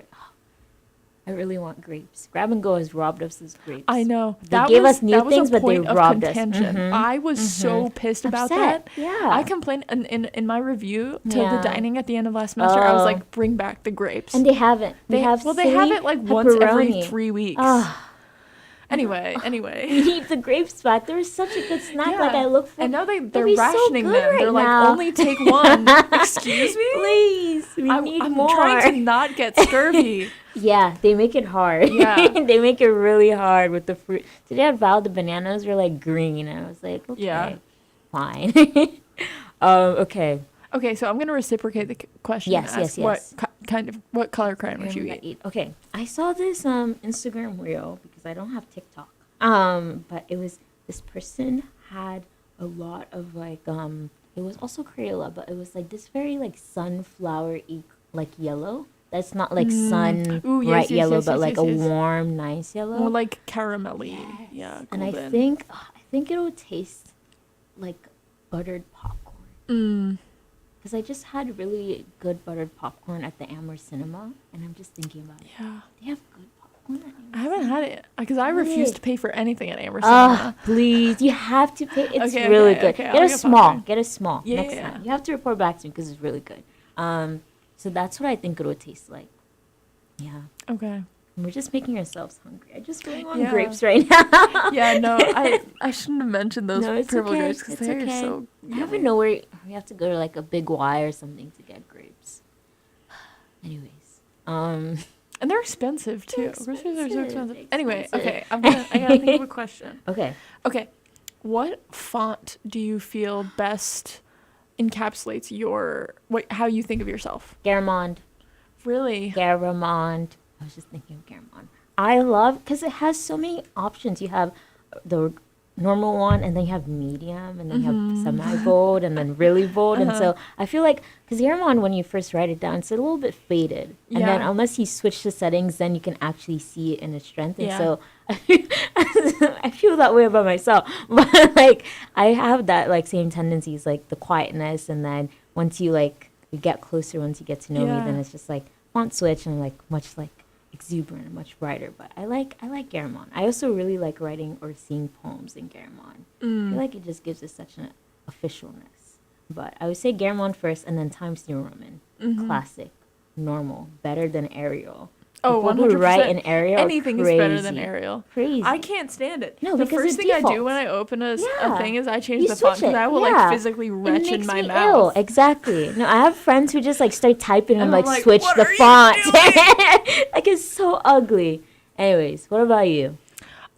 I really want grapes. Grab and Go has robbed us as grapes. I know. They gave us new that was things, a but they point of robbed us. contention. Mhm. I was so pissed about Upset. that. Yeah. I complained in my review to Yeah. the dining at the end of last semester. I was Oh. like, bring back the grapes. And they haven't. They have they have silly it like once every pepperoni. 3 weeks. Ah. Anyway. We need the grapes back. They're such a good snack. Like I look for. And now they're be so rationing good them. right They're like, now. only take one. Excuse me? Please, we need I'm more. trying to not get scurvy. Yeah, they make it hard. Yeah. They make it really hard with the fruit. Today at Val, the bananas were like green. And I was like, okay, Yeah. fine. Okay. Okay, so I'm gonna reciprocate the question. Yes, and ask yes. What color crayon would you eat? Okay, I saw this Instagram reel because I don't have TikTok. But it was this person had a lot of like it was also Crayola, but it was like this very like sunflower-y like yellow. That's not like sun Ooh, yes, bright yes, yellow, yes, but yes, like yes, a yes. warm, nice yellow. More like caramelly. Yeah, And I golden. think it'll taste like buttered popcorn. Mm. Because I just had really good buttered popcorn at the Amherst Cinema, and I'm just thinking about it. Yeah. They have good popcorn at Amherst I haven't had it because I Really? refuse to pay for anything at Amherst. Ah, please. You have to pay. It's Okay, really okay, good. okay, Get I'll a get small. popcorn. Get a small Yeah, next yeah. time. You have to report back to me because it's really good. So that's what I think it would taste like. Yeah. Okay. And we're just making ourselves hungry. I just really want Yeah. grapes right now. Yeah, no, I shouldn't have mentioned those No, it's purple okay. grapes because It's they're okay. so. I never know where we have to go to like a Big Y or something to get grapes. Anyways, And they're expensive too. They're Groceries are so expensive, expensive. Anyway, expensive. okay, I gotta think of a question. okay. Okay, what font do you feel best encapsulates how you think of yourself? Garamond. Really? Garamond. I was just thinking of Garamond. I love because it has so many options. You have the normal one, and then you have medium, and then you have semi-bold, and then really bold. And so I feel like because Garamond, when you first write it down, it's a little bit faded. And then Yeah. unless you switch the settings, then you can actually see it in its strength. And Yeah. so I feel that way about myself. But like I have that like same tendencies, like the quietness, and then once you like you get closer, once you get to know me, Yeah. then it's just like font switch and like much like exuberant and much brighter. But I like Garamond. I also really like writing or seeing poems in Garamond. I feel like it just gives it such an officialness. But I would say Garamond first, and then Times New Roman. Classic, normal, better than Arial. Oh, People who 100%. write in Arial are Anything is better than crazy. Arial. Crazy. I can't stand it. No, the because first it thing I do defaults. when I open a Yeah. thing is I change You the font switch because it, I will yeah. like physically It retch in makes my me mouth. ill. Exactly. No, I have friends who just like start typing and And like I'm like, switch "What the are you font. doing?" Like it's so ugly. Anyways, what about you?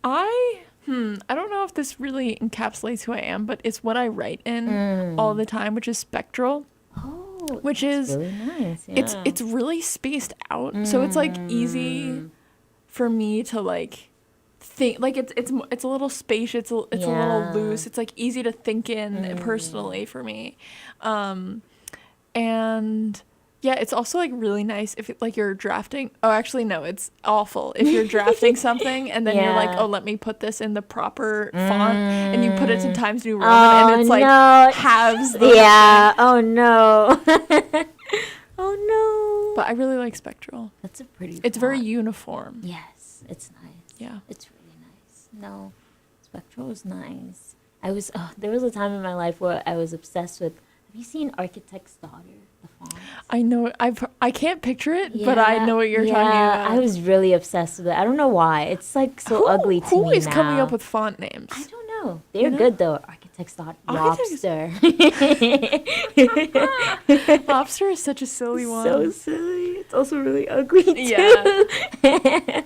I don't know if this really encapsulates who I am, but it's what I write in all the time, which is spectral. Oh, Which that's is- really nice. Yeah. It's really spaced out, so it's like easy for me to like think. Like it's a little spacious. It's a little Yeah. loose. It's like easy to think in personally for me, and. Yeah, it's also like really nice if like you're drafting. Oh, actually, no, it's awful if you're drafting something and then you're like, Yeah. oh, let me put this in the proper font, and you put it to Times New Roman, and it's like no. halves. The Yeah. Oh no. Oh no. But I really like spectral. That's a pretty. It's very font. uniform. Yes, it's nice. Yeah. It's really nice. No, spectral is nice. There was a time in my life where I was obsessed with. I you seen Architect's Daughter, the font? I can't picture it, but I know what you're talking about. I was really obsessed with it. I don't know why. It's like so ugly to me now. Who is coming up with font names? I don't know. They're good though. Architect's Daughter. Lobster. Lobster is such a silly one. So silly. It's also really ugly too. Yeah.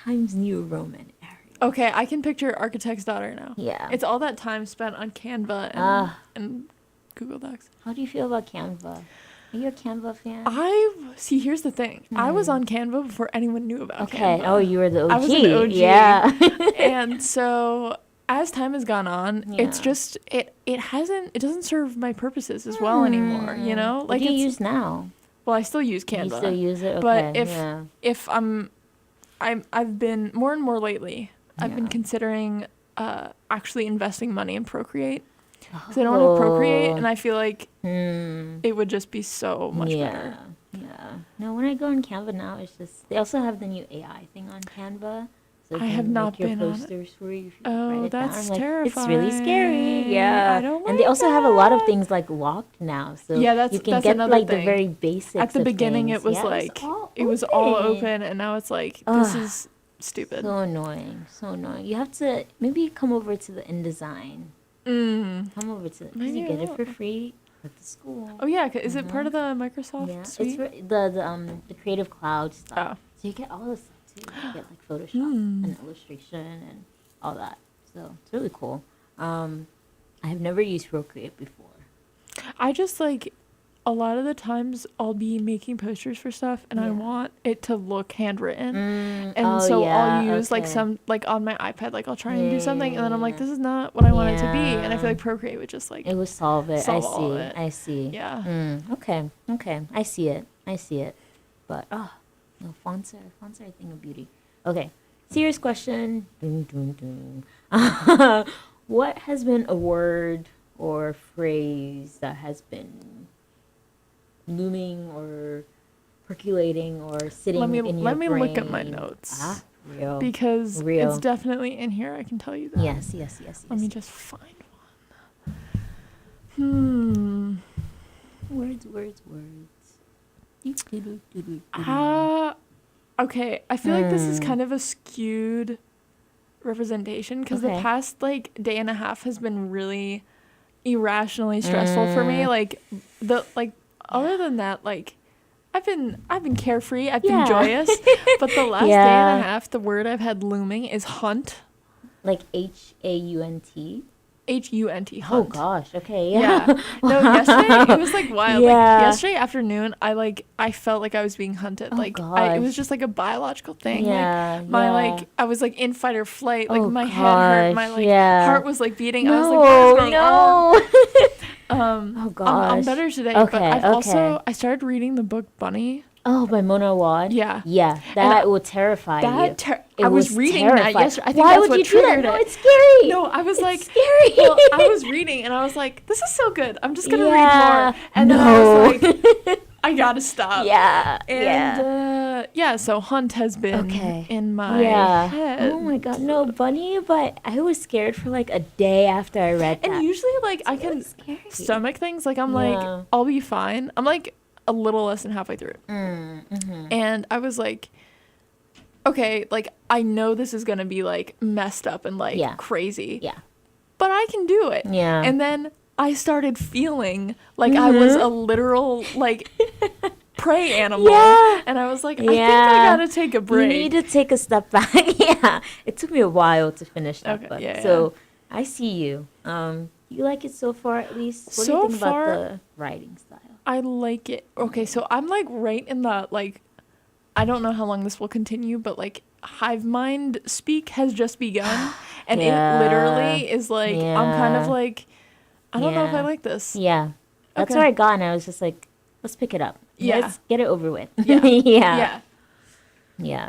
Times New Roman. Okay, I can picture Architect's Daughter now. Yeah. It's all that time spent on Canva and Google Docs. How do you feel about Canva? Are you a Canva fan? See, here's the thing. I was on Canva before anyone knew about Canva. Oh, you were the OG. I was an OG. Yeah. And so as time has gone on, it's just it doesn't serve my purposes as well anymore, you know? What do you use now? Well, I still use Canva. You still use it? Okay. But if I've been more and more lately, I've been considering actually investing money in Procreate. Because I don't want to Procreate, and I feel like it would just be so much better. Yeah. No, when I go on Canva now, it's just... They also have the new AI thing on Canva. So I have not been on it. posters for you. Oh, that's terrifying. It's really scary. Yeah. I don't like and they also have a lot of things like locked now. So yeah, you can that's get another like thing. the very basics. At the beginning, things. it was it was all open, and now it's like, this is stupid. So annoying. So annoying. You have to maybe come over to the InDesign. Come over to because you get it for free at the school. Oh yeah, is it part of the Microsoft suite? It's the Creative Cloud stuff. Oh. So you get all this stuff too. You get like Photoshop and illustration and all that. So it's really cool. I have never used Procreate before. I just like a lot of the times I'll be making posters for stuff and I want it to look handwritten. And so I'll use like some like on my iPad, like I'll try and do something and then I'm like, this is not what I want it to be. And I feel like Procreate would just like it would solve it. I see. Yeah. Okay. I see it. But no, fonts are a thing of beauty. Okay. Serious question. What has been a word or phrase that has been looming or percolating or sitting in your brain? Let me look at my notes. Real. Because it's definitely in here, I can tell you that. Yes. Let me just find one. Words. Okay, I feel like this is kind of a skewed representation because the past like day and a half has been really irrationally stressful for me. Like other than that, like I've been carefree, I've been joyous, but the last day and a half, the word I've had looming is hunt. Like HAUNT? HUNT, hunt. Oh gosh, okay, yeah. No, yesterday it was like wild. Like yesterday afternoon, I felt like I was being hunted. It was just like a biological thing. Yeah, like I was like in fight or flight. Like my head hurt, my like heart was like beating. No, I was like, what is going on? Oh gosh. I'm better today. But I started reading the book Bunny. Oh, by Mona Awad? Yeah. Yeah, that will terrify you. I was reading that yesterday. I think Why that's would what you do that? triggered No, it. it's scary. No, I was it's like, scary. Well, I was reading and I was like, this is so good. I'm just going to read more. And then I was like, I got to stop. Yeah. And so hunt has been in my head. Oh my God. No, Bunny, but I was scared for like a day after I read that. And usually like I can stomach things. Like I'm like, I'll be fine. I'm like a little less than halfway through it. And I was like, okay, like I know this is gonna be like messed up and like crazy. Yeah. But I can do it. Yeah. And then I started feeling like I was a literal like prey animal. Yeah. And I was like, I think I gotta take a break. You need to take a step back. Yeah. It took me a while to finish that book. So I see you. You like it so far at least? What do you think about the writing style? I like it. Okay, so I'm like right in the like, I don't know how long this will continue, but like hive mind speak has just begun, and it literally is like I'm kind of like, I don't know if I like this. Yeah, that's where I got, and I was just like, let's pick it up. Yeah, let's get it over with. Yeah.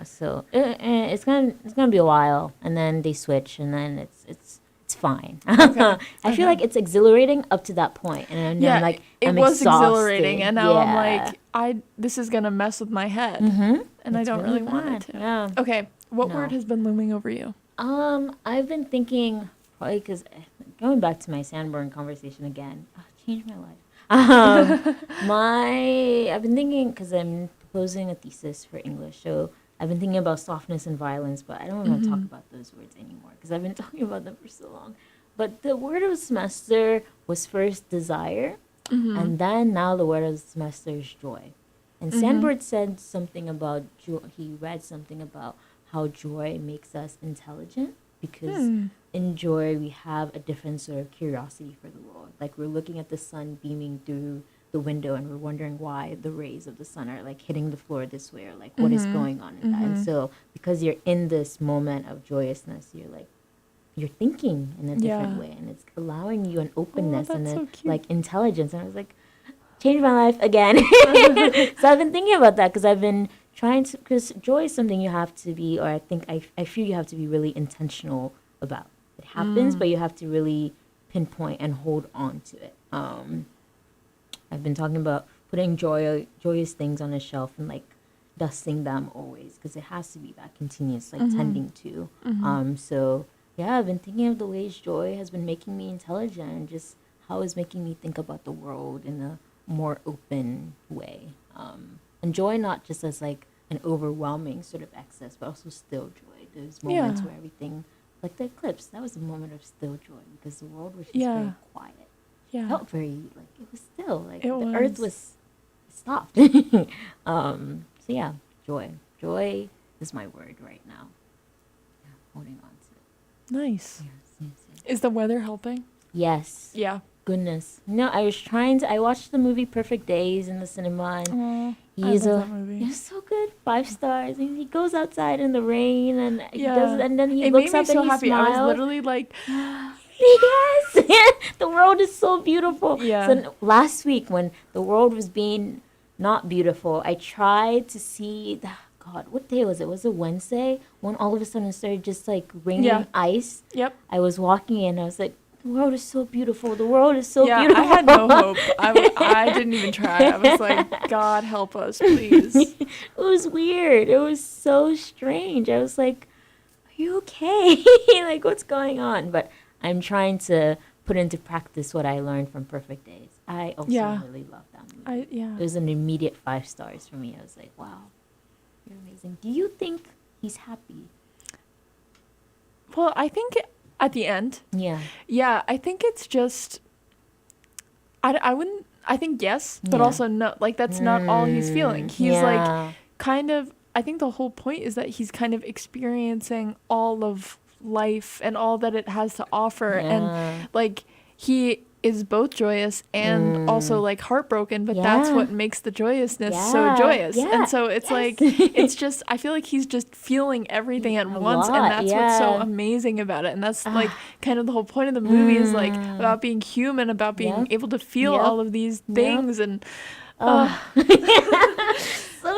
So it's gonna be a while, and then they switch, and then it's fine. I feel like it's exhilarating up to that point, and then I'm like, I'm was exhausted. Exhilarating, and now I'm like, this is gonna mess with my head, and I don't really want it to. Yeah. Okay, what word has been looming over you? I've been thinking probably because going back to my Sanborn conversation again. changed my life. I've been thinking, because I'm proposing a thesis for English, so I've been thinking about softness and violence, but I don't want to talk about those words anymore because I've been talking about them for so long. But the word of the semester was first desire, and then now the word of the semester is joy. And Sandberg said something about joy. He read something about how joy makes us intelligent because in joy we have a different sort of curiosity for the world. Like we're looking at the sun beaming through the window and we're wondering why the rays of the sun are like hitting the floor this way or like what is going on in that. And so because you're in this moment of joyousness, you're thinking in a different way and it's allowing you an openness and a, like intelligence. And I was like, changed my life again. So I've been thinking about that because I've been trying to, because joy is something you have to be, or I feel you have to be really intentional about. It happens, but you have to really pinpoint and hold on to it. I've been talking about putting joyous things on a shelf and like dusting them always because it has to be that continuous like tending to. So yeah, I've been thinking of the ways joy has been making me intelligent and just how it's making me think about the world in a more open way. And joy not just as like an overwhelming sort of excess, but also still joy. Those moments where everything, like the eclipse, that was a moment of still joy because the world was just very quiet. It felt very, like, it was still, like, the earth was stopped. So yeah, joy. Joy is my word right now. Yeah, holding on to it. Nice. Yes. Is the weather helping? Yes. Yeah. Goodness. No, I watched the movie Perfect Days in the cinema, and I love that movie. It's so good, 5 stars. And he goes outside in the rain, and he does, and then he looks up so and he happy. smiles. I was literally like, yes, the world is so beautiful. Yeah. So last week when the world was being not beautiful, I tried to see God, what day was it? Was it Wednesday? When all of a sudden it started just like raining ice. Yep. I was walking in, I was like, the world is so beautiful. The world is so beautiful. I had no hope. I didn't even try. I was like, God help us, please. It was weird. It was so strange. I was like, are you okay? Like, what's going on? But I'm trying to put into practice what I learned from Perfect Days. I also really love that movie. It was an immediate 5 stars for me. I was like, wow, you're amazing. Do you think he's happy? Well, I think at the end. Yeah. Yeah, I think it's just, I wouldn't, I think yes, but also no. Like, that's not all he's feeling. He's like, kind of, I think the whole point is that he's kind of experiencing all of life and all that it has to offer. And like, he is both joyous and also like heartbroken, but that's what makes the joyousness so joyous. And so it's like, it's just, I feel like he's just feeling everything at once, and that's what's so amazing about it. And that's like kind of the whole point of the movie is like about being human, about being able to feel all of these things. And so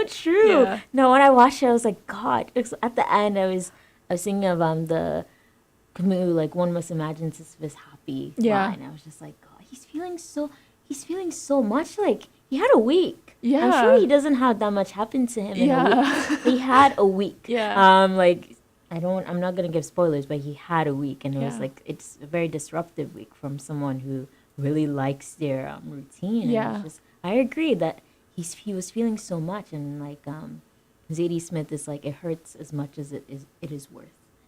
true. No, when I watched it, I was like, God. At the end, I was thinking of the Camus, like, one must imagine Sisyphus happy line. I was just like, God, he's feeling so much. Like, he had a week. I'm sure he doesn't have that much happen to him in a week. He had a week. Like, I'm not gonna give spoilers, but he had a week, and it was like, it's a very disruptive week from someone who really likes their routine. And it's just, I agree that he was feeling so much, and like Zadie Smith is like, it hurts as much as it is worth.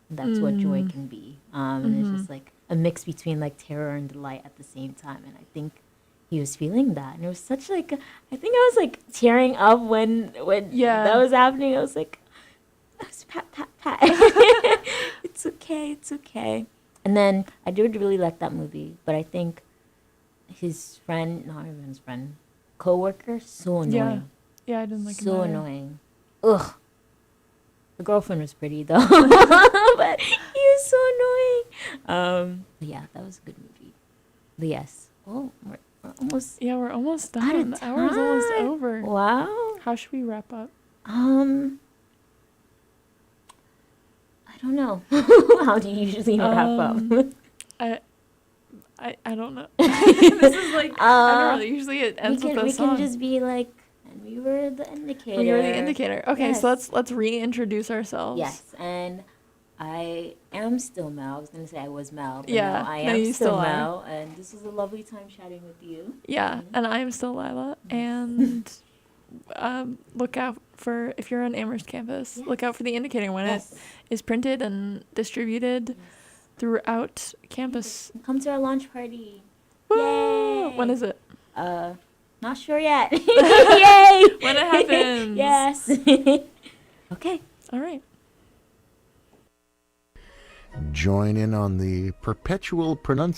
That's what joy can be. And it's just like a mix between like terror and delight at the same time. And I think he was feeling that. And it was such like, I think I was like tearing up when that was happening. I was like, pat, pat, pat. It's okay. And then I did really like that movie. But I think his friend, not even his friend, co-worker, so annoying. Yeah, I didn't like him. So annoying. Ugh. The girlfriend was pretty though, but he was so annoying. But yeah, that was a good movie. But yes, we're almost. Yeah, we're almost done. The hour's almost over. Wow. How should we wrap up? I don't know. How do you usually wrap up? I don't know. This is like I don't know. Usually it ends with a song. We can just be like, and we were the indicator. We were the indicator. Okay, so let's reintroduce ourselves. Yes, and I am still Mel. I was going to say I was Mel, but Yeah, no, I no, am you still still are. Mel. And this was a lovely time chatting with you. Yeah, and I am still Lila. And look out for, if you're on Amherst campus, Yes. look out for the indicator when Yes. it is printed and distributed Yes. throughout campus. Come to our launch party. Woo! Yay! When is it? Not sure yet. Yay! When it happens. Yes. Okay. All right. Join in on the perpetual pronunciation